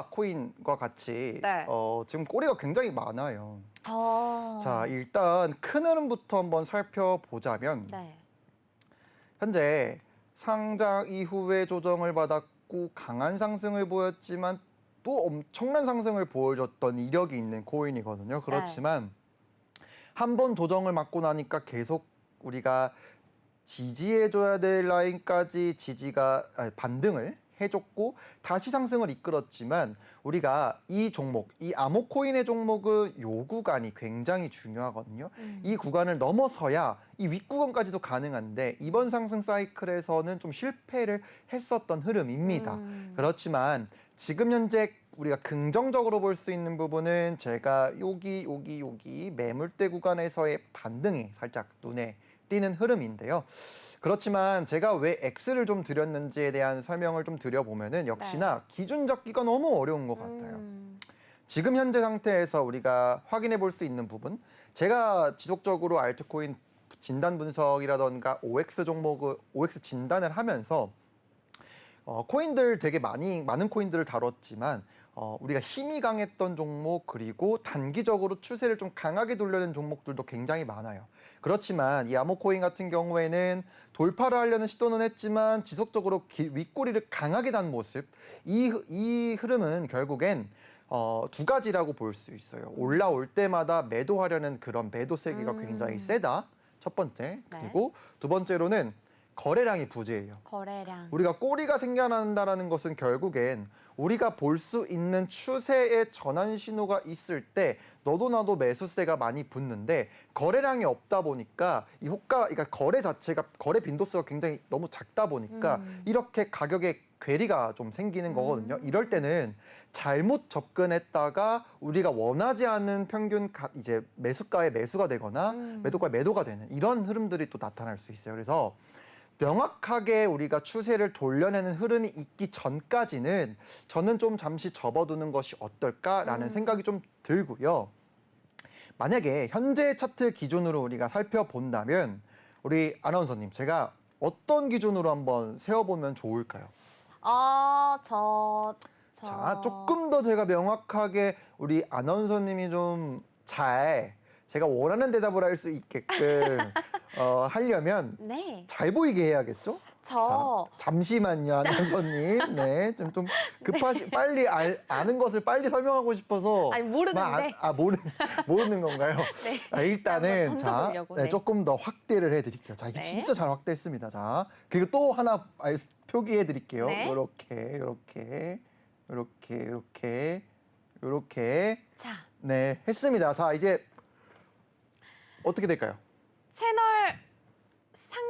[SPEAKER 2] 코인과 같이
[SPEAKER 1] 네.
[SPEAKER 2] 지금 꼬리가 굉장히 많아요.
[SPEAKER 1] 어.
[SPEAKER 2] 자, 일단 큰 흐름부터 한번 살펴보자면
[SPEAKER 1] 네.
[SPEAKER 2] 현재 상장 이후에 조정을 받았고 강한 상승을 보였지만 또 엄청난 상승을 보여줬던 이력이 있는 코인이거든요. 그렇지만 한 번 조정을 맞고 나니까 계속 우리가 지지해줘야 될 라인까지 반등을 해줬고 다시 상승을 이끌었지만 우리가 이 종목, 이 아모코인의 종목은 요 구간이 굉장히 중요하거든요. 이 구간을 넘어서야 이 윗구간까지도 가능한데 이번 상승 사이클에서는 좀 실패를 했었던 흐름입니다. 그렇지만 지금 현재 우리가 긍정적으로 볼 수 있는 부분은 제가 여기 매물대 구간에서의 반등이 살짝 눈에 띄는 흐름인데요. 그렇지만 제가 왜 X를 좀 드렸는지에 대한 설명을 좀 드려보면은 역시나 기준 잡기가 너무 어려운 것 같아요. 지금 현재 상태에서 우리가 확인해 볼 수 있는 부분, 제가 지속적으로 알트코인 진단 분석이라던가 OX 진단을 하면서 코인들 되게 많은 코인들을 다뤘지만 우리가 힘이 강했던 종목 그리고 단기적으로 추세를 좀 강하게 돌려낸 종목들도 굉장히 많아요. 그렇지만 이 아모코인 같은 경우에는 돌파를 하려는 시도는 했지만 지속적으로 윗꼬리를 강하게 단 모습, 이 흐름은 결국엔 두 가지라고 볼 수 있어요. 올라올 때마다 매도하려는 그런 매도 세기가 굉장히 세다. 첫 번째. 그리고 두 번째로는 거래량이 부재해요.
[SPEAKER 1] 거래량.
[SPEAKER 2] 우리가 꼬리가 생겨난다는 것은 결국엔 우리가 볼 수 있는 추세의 전환 신호가 있을 때 너도 나도 매수세가 많이 붙는데 거래량이 없다 보니까 그러니까 거래 빈도수가 굉장히 너무 작다 보니까 이렇게 가격의 괴리가 좀 생기는 거거든요. 이럴 때는 잘못 접근했다가 우리가 원하지 않은 평균 이제 매수가의 매수가 되거나 매도가의 매도가 되는 이런 흐름들이 또 나타날 수 있어요. 그래서 명확하게 우리가 추세를 돌려내는 흐름이 있기 전까지는 저는 좀 잠시 접어두는 것이 어떨까라는 생각이 좀 들고요. 만약에 현재 차트 기준으로 우리가 살펴본다면 우리 아나운서님 제가 어떤 기준으로 한번 세워보면 좋을까요? 자, 조금 더 제가 명확하게 우리 아나운서님이 좀 제가 원하는 대답을 할 수 있게끔 하려면
[SPEAKER 1] 네.
[SPEAKER 2] 잘 보이게 해야겠죠? 자, 잠시만요, 아나운서님. 네, 좀 빨리 아는 것을 빨리 설명하고 싶어서.
[SPEAKER 1] 아니, 모르는데.
[SPEAKER 2] 모르는 건가요?
[SPEAKER 1] 네.
[SPEAKER 2] 일단은
[SPEAKER 1] 한번
[SPEAKER 2] 자,
[SPEAKER 1] 던져보려고, 네.
[SPEAKER 2] 조금 더 확대를 해드릴게요. 자, 이게
[SPEAKER 1] 네.
[SPEAKER 2] 진짜 잘 확대했습니다. 자, 그리고 또 하나 표기해드릴게요.
[SPEAKER 1] 네.
[SPEAKER 2] 이렇게.
[SPEAKER 1] 자,
[SPEAKER 2] 네, 했습니다. 자, 이제 어떻게 될까요?
[SPEAKER 1] 채널 상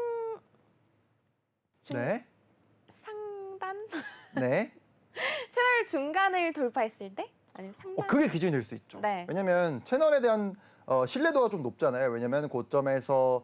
[SPEAKER 2] 네,
[SPEAKER 1] 상단
[SPEAKER 2] 네.
[SPEAKER 1] 채널 중간을 돌파했을 때 아니면 상단
[SPEAKER 2] 그게 기준이 될 수 있죠.
[SPEAKER 1] 네.
[SPEAKER 2] 왜냐면 채널에 대한 신뢰도가 좀 높잖아요. 왜냐면 고점에서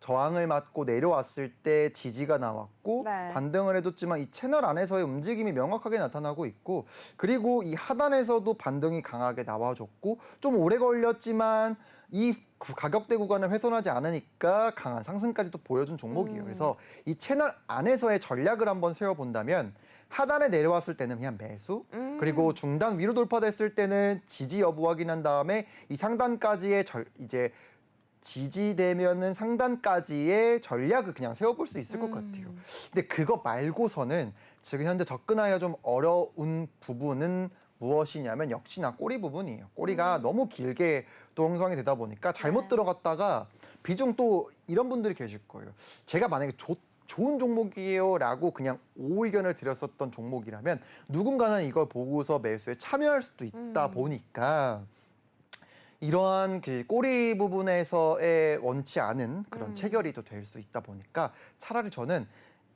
[SPEAKER 2] 저항을 맞고 내려왔을 때 지지가 나왔고
[SPEAKER 1] 네.
[SPEAKER 2] 반등을 해줬지만 이 채널 안에서의 움직임이 명확하게 나타나고 있고 그리고 이 하단에서도 반등이 강하게 나와줬고 좀 오래 걸렸지만 이 가격대 구간을 훼손하지 않으니까 강한 상승까지 또 보여준 종목이에요. 그래서 이 채널 안에서의 전략을 한번 세워본다면 하단에 내려왔을 때는 그냥 매수 그리고 중단 위로 돌파됐을 때는 지지 여부 확인한 다음에 이 상단까지의 이제 지지되면은 상단까지의 전략을 그냥 세워볼 수 있을 것 같아요. 근데 그거 말고서는 지금 현재 접근하기가 좀 어려운 부분은 무엇이냐면 역시나 꼬리 부분이에요. 꼬리가 너무 길게 또 형성이 되다 보니까 잘못
[SPEAKER 1] 네.
[SPEAKER 2] 들어갔다가 비중 또 이런 분들이 계실 거예요. 제가 만약에 좋은 종목이에요 라고 그냥 의견을 드렸었던 종목이라면 누군가는 이걸 보고서 매수에 참여할 수도 있다 보니까 이러한 그 꼬리 부분에서의 원치 않은 그런 체결이 또 될 수 있다 보니까 차라리 저는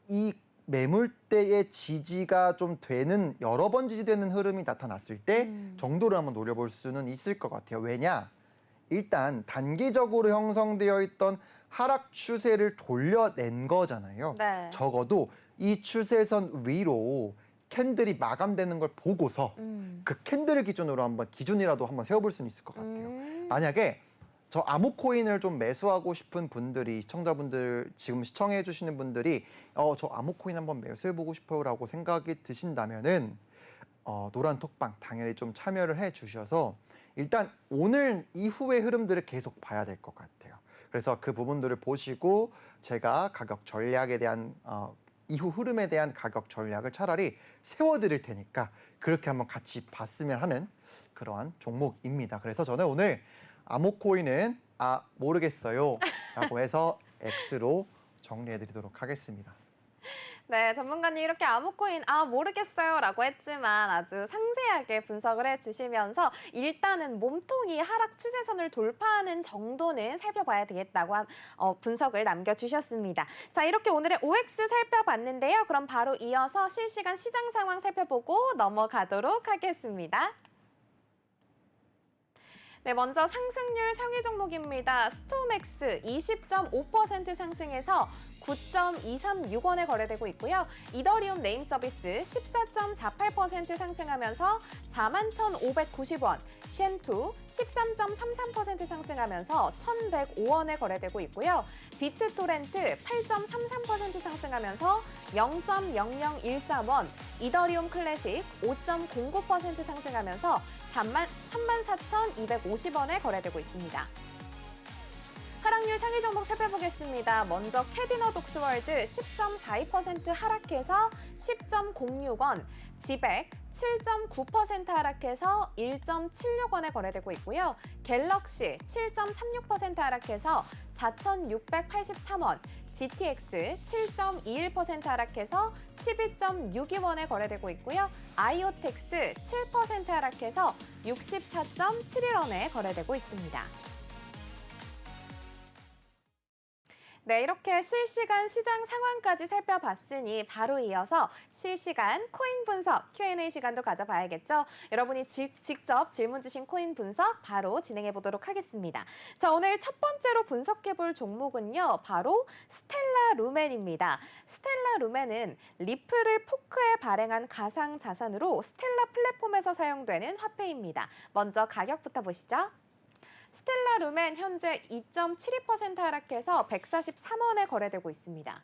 [SPEAKER 2] 이 매물대의 지지가 좀 되는 여러 번 지지되는 흐름이 나타났을 때 정도를 한번 노려볼 수는 있을 것 같아요. 왜냐? 일단 단기적으로 형성되어 있던 하락 추세를 돌려낸 거잖아요.
[SPEAKER 1] 네.
[SPEAKER 2] 적어도 이 추세선 위로 캔들이 마감되는 걸 보고서 그 캔들을 기준으로 기준이라도 한번 세워볼 수는 있을 것 같아요. 만약에 저 아모코인을 좀 매수하고 싶은 분들이 시청자분들 지금 시청해 주시는 분들이 저 아모코인 한번 매수해보고 싶어요라고 생각이 드신다면은 노란 톡방 당연히 좀 참여를 해 주셔서 일단 오늘 이후의 흐름들을 계속 봐야 될 것 같아요. 그래서 그 부분들을 보시고 제가 가격 전략에 대한 이후 흐름에 대한 가격 전략을 차라리 세워드릴 테니까 그렇게 한번 같이 봤으면 하는 그러한 종목입니다. 그래서 저는 오늘 아모코인은 모르겠어요 라고 해서 X로 정리해드리도록 하겠습니다.
[SPEAKER 1] 네, 전문가님 이렇게 아모코인 모르겠어요 라고 했지만 아주 상세하게 분석을 해주시면서 일단은 몸통이 하락 추세선을 돌파하는 정도는 살펴봐야 되겠다고 분석을 남겨주셨습니다. 자, 이렇게 오늘의 OX 살펴봤는데요. 그럼 바로 이어서 실시간 시장 상황 살펴보고 넘어가도록 하겠습니다. 네, 먼저 상승률 상위 종목입니다. 스톰엑스 20.5% 상승해서 9.236원에 거래되고 있고요. 이더리움 네임 서비스 14.48% 상승하면서 41,590원, 쉔투 13.33% 상승하면서 1,105원에 거래되고 있고요. 비트토렌트 8.33% 상승하면서 0.0013원, 이더리움 클래식 5.09% 상승하면서 34,250원에 거래되고 있습니다. 하락률 상위 종목 살펴보겠습니다. 먼저 캐디너 독스월드 10.42% 하락해서 10.06원, 지백 7.9% 하락해서 1.76원에 거래되고 있고요. 갤럭시 7.36% 하락해서 4,683원, GTX 7.21% 하락해서 12.62원에 거래되고 있고요. 아이오텍스 7% 하락해서 64.71원에 거래되고 있습니다. 네, 이렇게 실시간 시장 상황까지 살펴봤으니 바로 이어서 실시간 코인 분석 Q&A 시간도 가져봐야겠죠. 여러분이 직접 질문 주신 코인 분석 바로 진행해 보도록 하겠습니다. 자, 오늘 첫 번째로 분석해 볼 종목은요. 바로 스텔라 루멘입니다. 스텔라 루멘은 리플을 포크에 발행한 가상 자산으로 스텔라 플랫폼에서 사용되는 화폐입니다. 먼저 가격부터 보시죠. 스텔라 루멘 현재 2.72% 하락해서 143원에 거래되고 있습니다.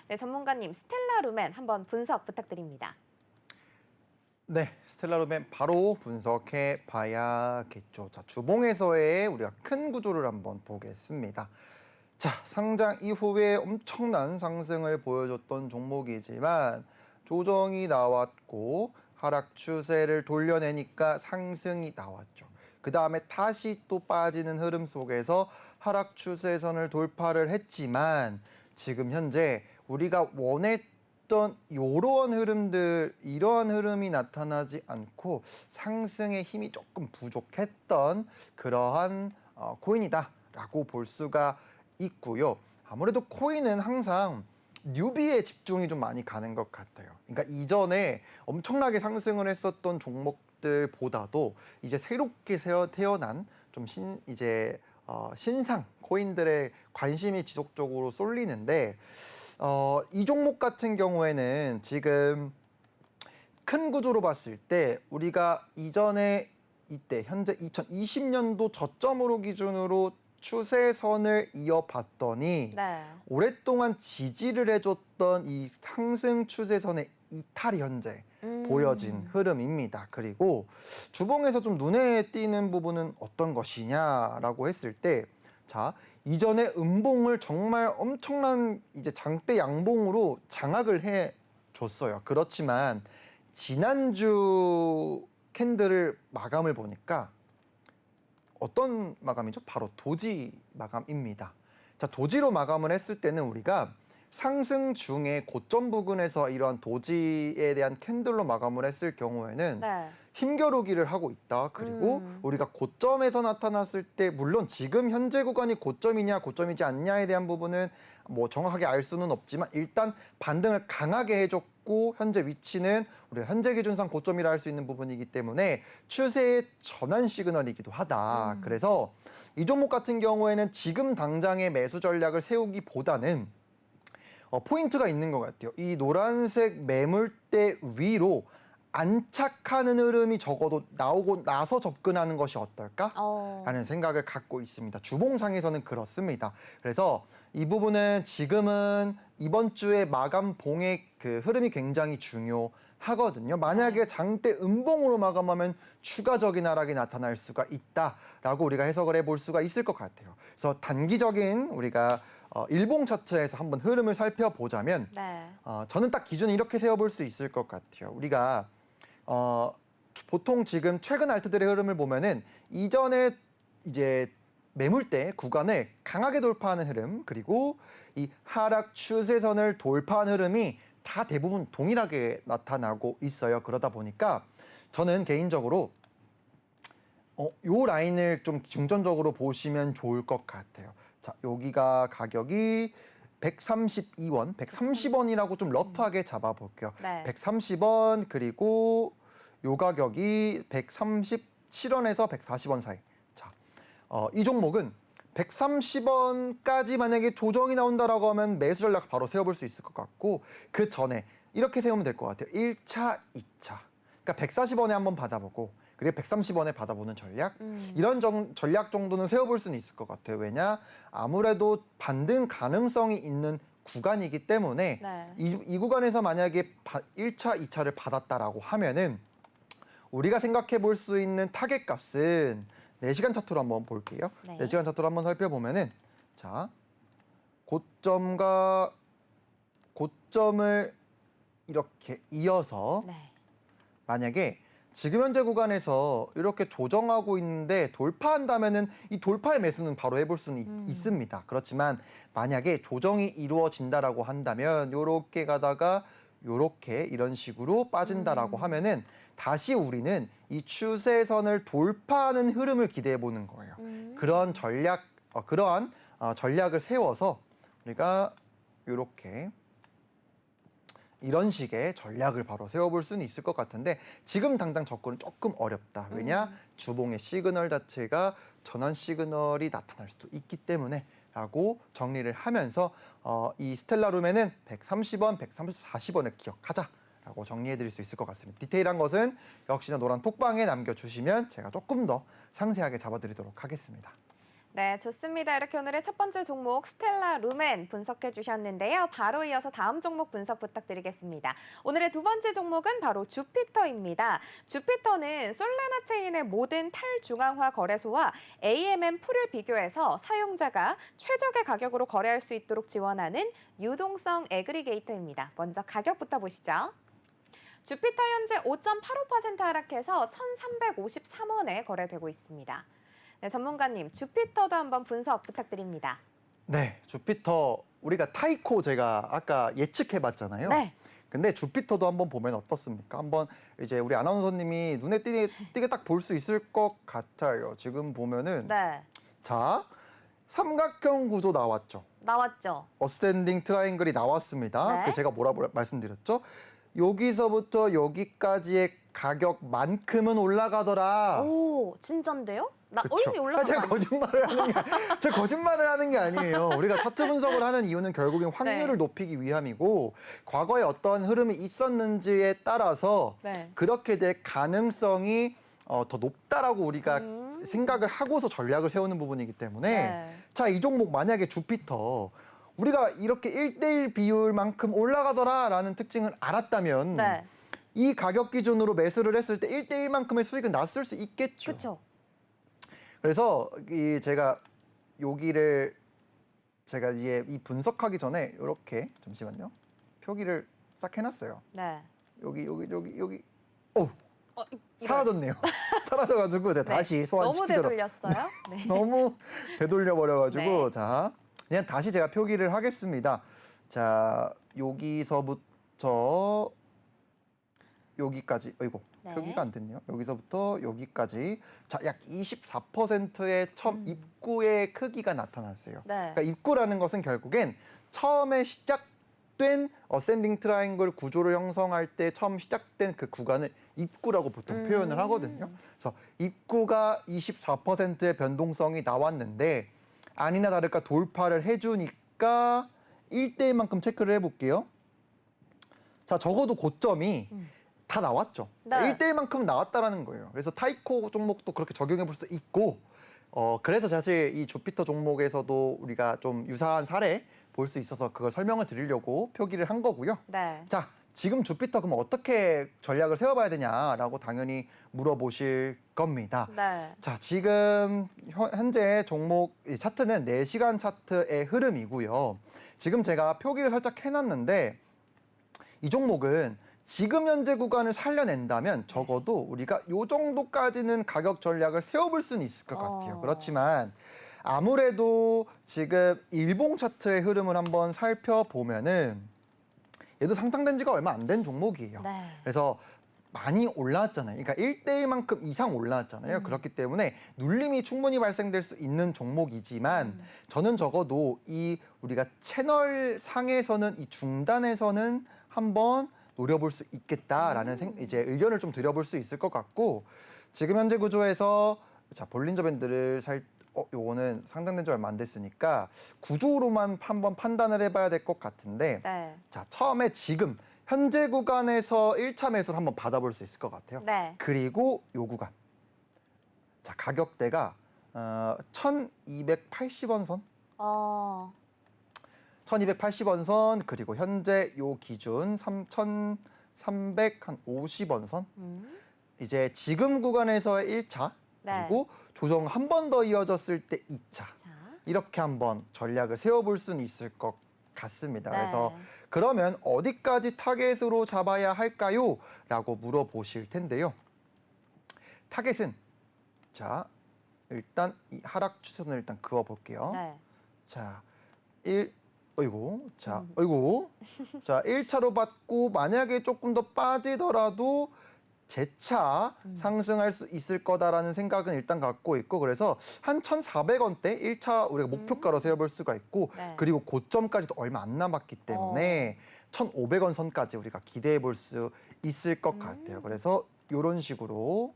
[SPEAKER 1] 네, 전문가님 스텔라 루멘 한번 분석 부탁드립니다.
[SPEAKER 2] 네, 스텔라 루멘 바로 분석해 봐야겠죠. 자, 주봉에서의 우리가 큰 구조를 한번 보겠습니다. 자, 상장 이후에 엄청난 상승을 보여줬던 종목이지만 조정이 나왔고 하락 추세를 돌려내니까 상승이 나왔죠. 그 다음에 다시 또 빠지는 흐름 속에서 하락 추세선을 돌파를 했지만 지금 현재 우리가 보였던 이러한 흐름이 나타나지 않고 상승의 힘이 조금 부족했던 그러한 코인이다라고 볼 수가 있고요. 아무래도 코인은 항상 뉴비에 집중이 좀 많이 가는 것 같아요. 그러니까 이전에 엄청나게 상승을 했었던 종목들보다도 이제 새롭게 태어난 좀 신상 코인들의 관심이 지속적으로 쏠리는데 이 종목 같은 경우에는 지금 큰 구조로 봤을 때 우리가 이전에 이때 현재 2020년도 저점으로 기준으로 추세선을 이어봤더니
[SPEAKER 1] 네.
[SPEAKER 2] 오랫동안 지지를 해줬던 이 상승 추세선의 이탈이 현재 보여진 흐름입니다. 그리고 주봉에서 좀 눈에 띄는 부분은 어떤 것이냐라고 했을 때, 자, 이전에 음봉을 정말 엄청난 이제 장대 양봉으로 장악을 해 줬어요. 그렇지만 지난주 캔들을 마감을 보니까 어떤 마감이죠? 바로 도지 마감입니다. 자, 도지로 마감을 했을 때는 우리가 상승 중에 고점 부근에서 이러한 도지에 대한 캔들로 마감을 했을 경우에는
[SPEAKER 1] 네.
[SPEAKER 2] 힘겨루기를 하고 있다. 그리고 우리가 고점에서 나타났을 때 물론 지금 현재 구간이 고점이냐 고점이지 않냐에 대한 부분은 뭐 정확하게 알 수는 없지만 일단 반등을 강하게 해줬고 현재 위치는 우리가 현재 기준상 고점이라 할 수 있는 부분이기 때문에 추세의 전환 시그널이기도 하다. 그래서 이 종목 같은 경우에는 지금 당장의 매수 전략을 세우기보다는 포인트가 있는 것 같아요. 이 노란색 매물대 위로 안착하는 흐름이 적어도 나오고 나서 접근하는 것이 어떨까라는 생각을 갖고 있습니다. 주봉상에서는 그렇습니다. 그래서 이 부분은 지금은 이번 주에 마감 봉의 그 흐름이 굉장히 중요하거든요. 만약에 장대 음봉으로 마감하면 추가적인 하락이 나타날 수가 있다라고 우리가 해석을 해볼 수가 있을 것 같아요. 그래서 단기적인 우리가 일봉 차트에서 한번 흐름을 살펴보자면
[SPEAKER 1] 네.
[SPEAKER 2] 저는 딱 기준을 이렇게 세워볼 수 있을 것 같아요. 우리가 보통 지금 최근 알트들의 흐름을 보면은 이전에 이제 매물대 구간을 강하게 돌파하는 흐름, 그리고 이 하락 추세선을 돌파한 흐름이 다 대부분 동일하게 나타나고 있어요. 그러다 보니까 저는 개인적으로 요 라인을 좀 중점적으로 보시면 좋을 것 같아요. 자, 여기가 가격이 132원, 130원이라고 좀 러프하게 잡아볼게요.
[SPEAKER 1] 네.
[SPEAKER 2] 130원, 그리고 요 가격이 137원에서 140원 사이. 자, 이 종목은 130원까지 만약에 조정이 나온다라고 하면 매수 전략 바로 세워볼 수 있을 것 같고, 그 전에 이렇게 세우면 될 것 같아요. 1차, 2차. 그러니까 140원에 한번 받아보고, 그리고 130원에 받아보는 전략, 이런 전략 정도는 세워볼 수는 있을 것 같아요. 왜냐? 아무래도 반등 가능성이 있는 구간이기 때문에
[SPEAKER 1] 네.
[SPEAKER 2] 이 구간에서 만약에 1차, 2차를 받았다라고 하면은 우리가 생각해 볼 수 있는 타겟 값은 4시간 차트로 한번 볼게요.
[SPEAKER 1] 네.
[SPEAKER 2] 4시간 차트로 한번 살펴보면은, 자, 고점과 고점을 이렇게 이어서
[SPEAKER 1] 네.
[SPEAKER 2] 만약에 지금 현재 구간에서 이렇게 조정하고 있는데 돌파한다면은 이 돌파의 매수는 바로 해볼 수는 있습니다. 그렇지만 만약에 조정이 이루어진다라고 한다면 요렇게 가다가 요렇게 이런 식으로 빠진다라고 하면은 다시 우리는 이 추세선을 돌파하는 흐름을 기대해 보는 거예요. 그런 그러한 전략을 세워서 우리가 요렇게 이런 식의 전략을 바로 세워볼 수는 있을 것 같은데 지금 당장 접근은 조금 어렵다. 왜냐? 주봉의 시그널 자체가 전환 시그널이 나타날 수도 있기 때문에 라고 정리를 하면서 이 스텔라룸에는 130원, 140원을 기억하자라고 정리해드릴 수 있을 것 같습니다. 디테일한 것은 역시나 노란 톡방에 남겨주시면 제가 조금 더 상세하게 잡아드리도록 하겠습니다.
[SPEAKER 1] 네, 좋습니다. 이렇게 오늘의 첫 번째 종목 스텔라 루멘 분석해 주셨는데요. 바로 이어서 다음 종목 분석 부탁드리겠습니다. 오늘의 두 번째 종목은 바로 주피터입니다. 주피터는 솔라나 체인의 모든 탈중앙화 거래소와 AMM 풀을 비교해서 사용자가 최적의 가격으로 거래할 수 있도록 지원하는 유동성 애그리게이터입니다. 먼저 가격부터 보시죠. 주피터 현재 5.85% 하락해서 1,353원에 거래되고 있습니다. 네, 전문가님, 주피터도 한번 분석 부탁드립니다.
[SPEAKER 2] 네, 주피터 우리가 타이코 제가 아까 예측해봤잖아요.
[SPEAKER 1] 네.
[SPEAKER 2] 근데 주피터도 한번 보면 어떻습니까? 한번 이제 우리 아나운서님이 눈에 띄게 딱 볼 수 있을 것 같아요. 지금 보면은
[SPEAKER 1] 네.
[SPEAKER 2] 자, 삼각형 구조 나왔죠.
[SPEAKER 1] 나왔죠.
[SPEAKER 2] 어스탠딩 트라이앵글이 나왔습니다.
[SPEAKER 1] 네.
[SPEAKER 2] 그 제가 뭐라고 말씀드렸죠? 여기서부터 여기까지의 가격만큼은 올라가더라.
[SPEAKER 1] 오, 진짠데요? 나
[SPEAKER 2] 그쵸?
[SPEAKER 1] 이미 올라간 거
[SPEAKER 2] 제가
[SPEAKER 1] 아니에요?
[SPEAKER 2] 거짓말을 하는 게 아니에요. 우리가 차트 분석을 하는 이유는 결국엔 확률을
[SPEAKER 1] 네.
[SPEAKER 2] 높이기 위함이고 과거에 어떤 흐름이 있었는지에 따라서
[SPEAKER 1] 네.
[SPEAKER 2] 그렇게 될 가능성이 더 높다라고 우리가 생각을 하고서 전략을 세우는 부분이기 때문에
[SPEAKER 1] 네.
[SPEAKER 2] 자, 이 종목 만약에 주피터 우리가 이렇게 1대1 비율만큼 올라가더라라는 특징을 알았다면
[SPEAKER 1] 네.
[SPEAKER 2] 이 가격 기준으로 매수를 했을 때 1대1만큼의 수익은 났을 수 있겠죠.
[SPEAKER 1] 그렇죠.
[SPEAKER 2] 그래서 제가 여기를 제가 이 분석하기 전에 이렇게 잠시만요. 표기를 싹 해놨어요.
[SPEAKER 1] 네.
[SPEAKER 2] 여기
[SPEAKER 1] 이런.
[SPEAKER 2] 사라졌네요. 사라져가지고 제가
[SPEAKER 1] 네.
[SPEAKER 2] 다시
[SPEAKER 1] 너무
[SPEAKER 2] 소환시키도록
[SPEAKER 1] 되돌렸어요. 네.
[SPEAKER 2] 너무 되돌려 버려가지고
[SPEAKER 1] 네.
[SPEAKER 2] 자 그냥 다시 제가 표기를 하겠습니다. 자 여기서부터 여기까지
[SPEAKER 1] 네.
[SPEAKER 2] 표기가 안 됐네요. 여기서부터 여기까지 자 약 24%의 처음 입구의 크기가 나타났어요.
[SPEAKER 1] 네.
[SPEAKER 2] 그러니까 입구라는 것은 결국엔 처음에 시작된 어센딩 트라이앵글 구조를 형성할 때 처음 시작된 그 구간을 입구라고 보통 표현을 하거든요. 그래서 입구가 24%의 변동성이 나왔는데 아니나 다를까 돌파를 해주니까 1대1만큼 체크를 해볼게요. 자 적어도 고점이 다 나왔죠.
[SPEAKER 1] 네.
[SPEAKER 2] 1대1만큼 나왔다라는 거예요. 그래서 타이코 종목도 그렇게 적용해 볼 수 있고 그래서 사실 이 주피터 종목에서도 우리가 좀 유사한 사례 볼 수 있어서 그걸 설명을 드리려고 표기를 한 거고요.
[SPEAKER 1] 네.
[SPEAKER 2] 자, 지금 주피터 그럼 어떻게 전략을 세워봐야 되냐라고 당연히 물어보실 겁니다.
[SPEAKER 1] 네.
[SPEAKER 2] 자, 지금 현재 종목 이 차트는 4시간 차트의 흐름이고요. 지금 제가 표기를 살짝 해놨는데 이 종목은 지금 현재 구간을 살려낸다면 적어도 우리가 이 정도까지는 가격 전략을 세워볼 수는 있을 것 같아요. 그렇지만 아무래도 지금 일봉 차트의 흐름을 한번 살펴보면은 얘도 상장된 지가 얼마 안 된 종목이에요.
[SPEAKER 1] 네.
[SPEAKER 2] 그래서 많이 올라왔잖아요. 그러니까 1대1만큼 이상 올라왔잖아요. 그렇기 때문에 눌림이 충분히 발생될 수 있는 종목이지만 저는 적어도 이 우리가 채널 상에서는 이 중단에서는 한번 노려볼 수 있겠다라는 이제 의견을 좀 드려볼 수 있을 것 같고 지금 현재 구조에서 자 볼린저 밴드를 요거는 상장된 지 얼마 안 됐으니까 구조로만 한번 판단을 해봐야 될 것 같은데
[SPEAKER 1] 네.
[SPEAKER 2] 자 처음에 지금 현재 구간에서 1차 매수를 한번 받아볼 수 있을 것 같아요.
[SPEAKER 1] 네.
[SPEAKER 2] 그리고 요 구간 자 가격대가 1280원 선 1280원 선 그리고 현재 요 기준 3350원 선 이제 지금 구간에서의 1차
[SPEAKER 1] 네.
[SPEAKER 2] 그리고 조정 한 번 더 이어졌을 때 2차
[SPEAKER 1] 자.
[SPEAKER 2] 이렇게 한번 전략을 세워볼 수는 있을 것 같습니다.
[SPEAKER 1] 네.
[SPEAKER 2] 그래서 그러면 어디까지 타겟으로 잡아야 할까요? 라고 물어보실 텐데요. 타겟은 자 일단 이 하락 추세선을 일단 그어볼게요.
[SPEAKER 1] 네.
[SPEAKER 2] 자, 자, 1차로 받고 만약에 조금 더 빠지더라도 재차 상승할 수 있을 거다라는 생각은 일단 갖고 있고 그래서 한 1,400원대 1차 우리가 목표가로 세워볼 수가 있고
[SPEAKER 1] 네.
[SPEAKER 2] 그리고 고점까지도 얼마 안 남았기 때문에 1,500원 선까지 우리가 기대해 볼 수 있을 것 같아요. 그래서 이런 식으로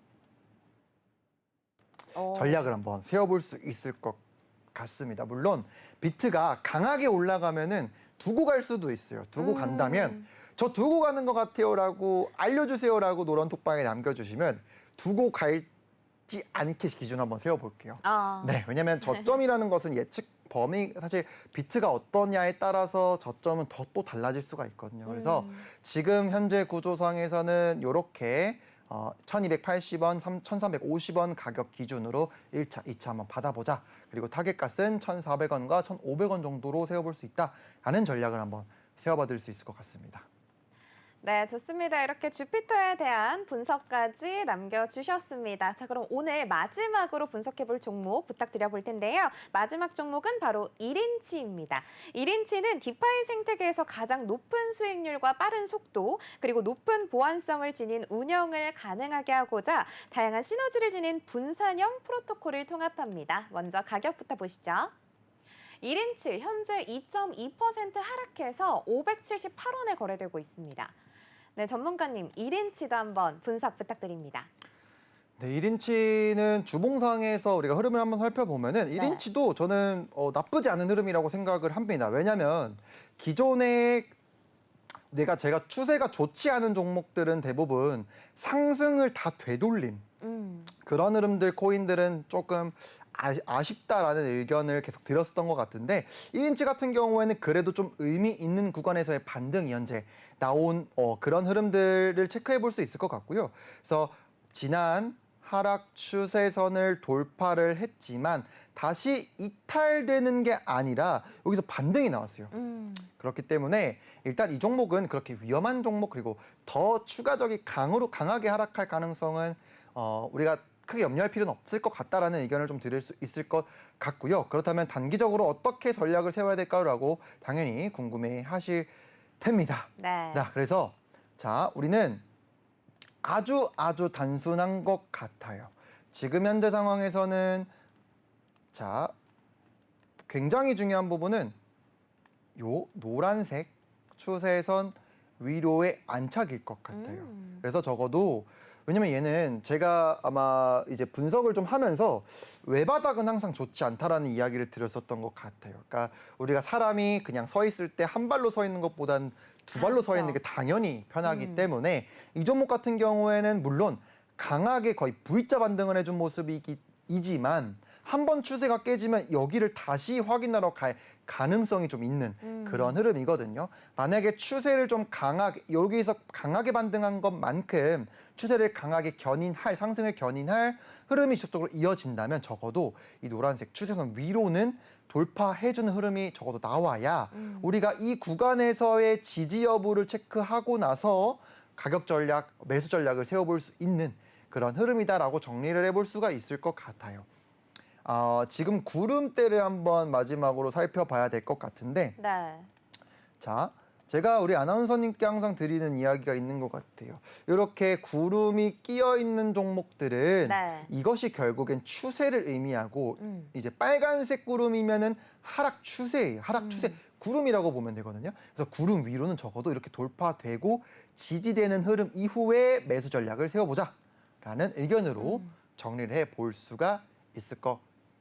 [SPEAKER 2] 전략을 한번 세워볼 수 있을 것 같습니다. 물론 비트가 강하게 올라가면은 두고 갈 수도 있어요. 두고 간다면 저 두고 가는 것 같아요라고 알려주세요라고 노란톡방에 남겨주시면 두고 갈지 않게 기준 한번 세워볼게요. 네, 왜냐하면 저점이라는 것은 예측 범위 사실 비트가 어떠냐에 따라서 저점은 더 또 달라질 수가 있거든요. 그래서 지금 현재 구조상에서는 이렇게 1280원, 1350원 가격 기준으로 1차, 2차 한번 받아보자. 그리고 타겟값은 1400원과 1500원 정도로 세워볼 수 있다라는 전략을 한번 세워받을 수 있을 것 같습니다.
[SPEAKER 1] 네, 좋습니다. 이렇게 주피터에 대한 분석까지 남겨주셨습니다. 자, 그럼 오늘 마지막으로 분석해볼 종목 부탁드려 볼 텐데요. 마지막 종목은 바로 1인치입니다. 1인치는 디파이 생태계에서 가장 높은 수익률과 빠른 속도, 그리고 높은 보안성을 지닌 운영을 가능하게 하고자 다양한 시너지를 지닌 분산형 프로토콜을 통합합니다. 먼저 가격부터 보시죠. 1인치 현재 2.2% 하락해서 578원에 거래되고 있습니다. 네, 전문가님 1인치도 한번 분석 부탁드립니다.
[SPEAKER 2] 네, 1인치는 주봉상에서 우리가 흐름을 한번 살펴보면은 1인치도 저는 나쁘지 않은 흐름이라고 생각을 합니다. 왜냐하면 기존에 제가 추세가 좋지 않은 종목들은 대부분 상승을 다 되돌린 그런 흐름들, 코인들은 조금 아쉽다라는 의견을 계속 드렸었던 것 같은데 1인치 같은 경우에는 그래도 좀 의미 있는 구간에서의 반등이 현재 나온 그런 흐름들을 체크해 볼 수 있을 것 같고요. 그래서 지난 하락 추세선을 돌파를 했지만 다시 이탈되는 게 아니라 여기서 반등이 나왔어요. 그렇기 때문에 일단 이 종목은 그렇게 위험한 종목, 그리고 더 추가적인 강하게 하락할 가능성은 우리가 크게 염려할 필요는 없을 것 같다라는 의견을 좀 드릴 수 있을 것 같고요. 그렇다면 단기적으로 어떻게 전략을 세워야 될까라고 당연히 궁금해 하실 텐니다.
[SPEAKER 1] 네.
[SPEAKER 2] 자, 그래서 우리는 아주 단순한 것 같아요. 지금 현재 상황에서는 굉장히 중요한 부분은 요 노란색 추세선 위로의 안착일 것 같아요. 그래서 적어도 왜냐면 얘는 제가 아마 이제 분석을 좀 하면서 외바닥은 항상 좋지 않다라는 이야기를 드렸었던 것 같아요. 그러니까 우리가 사람이 그냥 서 있을 때 한 발로 서 있는 것보단 두 발로 서 있는 게 당연히 편하기 때문에 이 종목 같은 경우에는 물론 강하게 거의 V자 반등을 해준 모습이지만 한 번 추세가 깨지면 여기를 다시 확인하러 갈 가능성이 좀 있는 그런 흐름이거든요. 만약에 추세를 좀 여기서 강하게 반등한 것만큼 추세를 강하게 상승을 견인할 흐름이 지속적으로 이어진다면 적어도 이 노란색 추세선 위로는 돌파해주는 흐름이 적어도 나와야 우리가 이 구간에서의 지지 여부를 체크하고 나서 가격 전략, 매수 전략을 세워볼 수 있는 그런 흐름이다라고 정리를 해볼 수가 있을 것 같아요. 지금 구름대를 한번 마지막으로 살펴봐야 될 것 같은데,
[SPEAKER 1] 네.
[SPEAKER 2] 제가 우리 아나운서님께 항상 드리는 이야기가 있는 것 같아요. 이렇게 구름이 끼어 있는 종목들은 이것이 결국엔 추세를 의미하고 이제 빨간색 구름이면은 하락 추세예요. 하락 추세 구름이라고 보면 되거든요. 그래서 구름 위로는 적어도 이렇게 돌파되고 지지되는 흐름 이후에 매수 전략을 세워보자라는 의견으로 정리를 해볼 수가 있을 것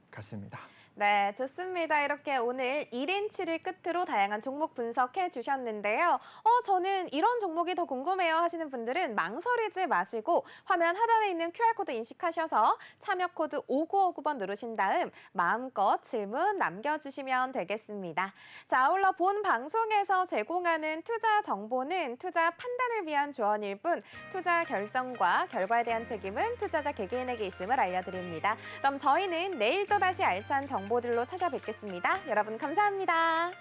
[SPEAKER 2] 같습니다.
[SPEAKER 1] 네, 좋습니다. 이렇게 오늘 1인치를 끝으로 다양한 종목 분석해 주셨는데요. 저는 이런 종목이 더 궁금해요 하시는 분들은 망설이지 마시고 화면 하단에 있는 QR코드 인식하셔서 참여 코드 5959번 누르신 다음 마음껏 질문 남겨주시면 되겠습니다. 자, 아울러 본 방송에서 제공하는 투자 정보는 투자 판단을 위한 조언일 뿐 투자 결정과 결과에 대한 책임은 투자자 개개인에게 있음을 알려드립니다. 그럼 저희는 내일 또 다시 알찬 정보들로 찾아뵙겠습니다. 여러분 감사합니다.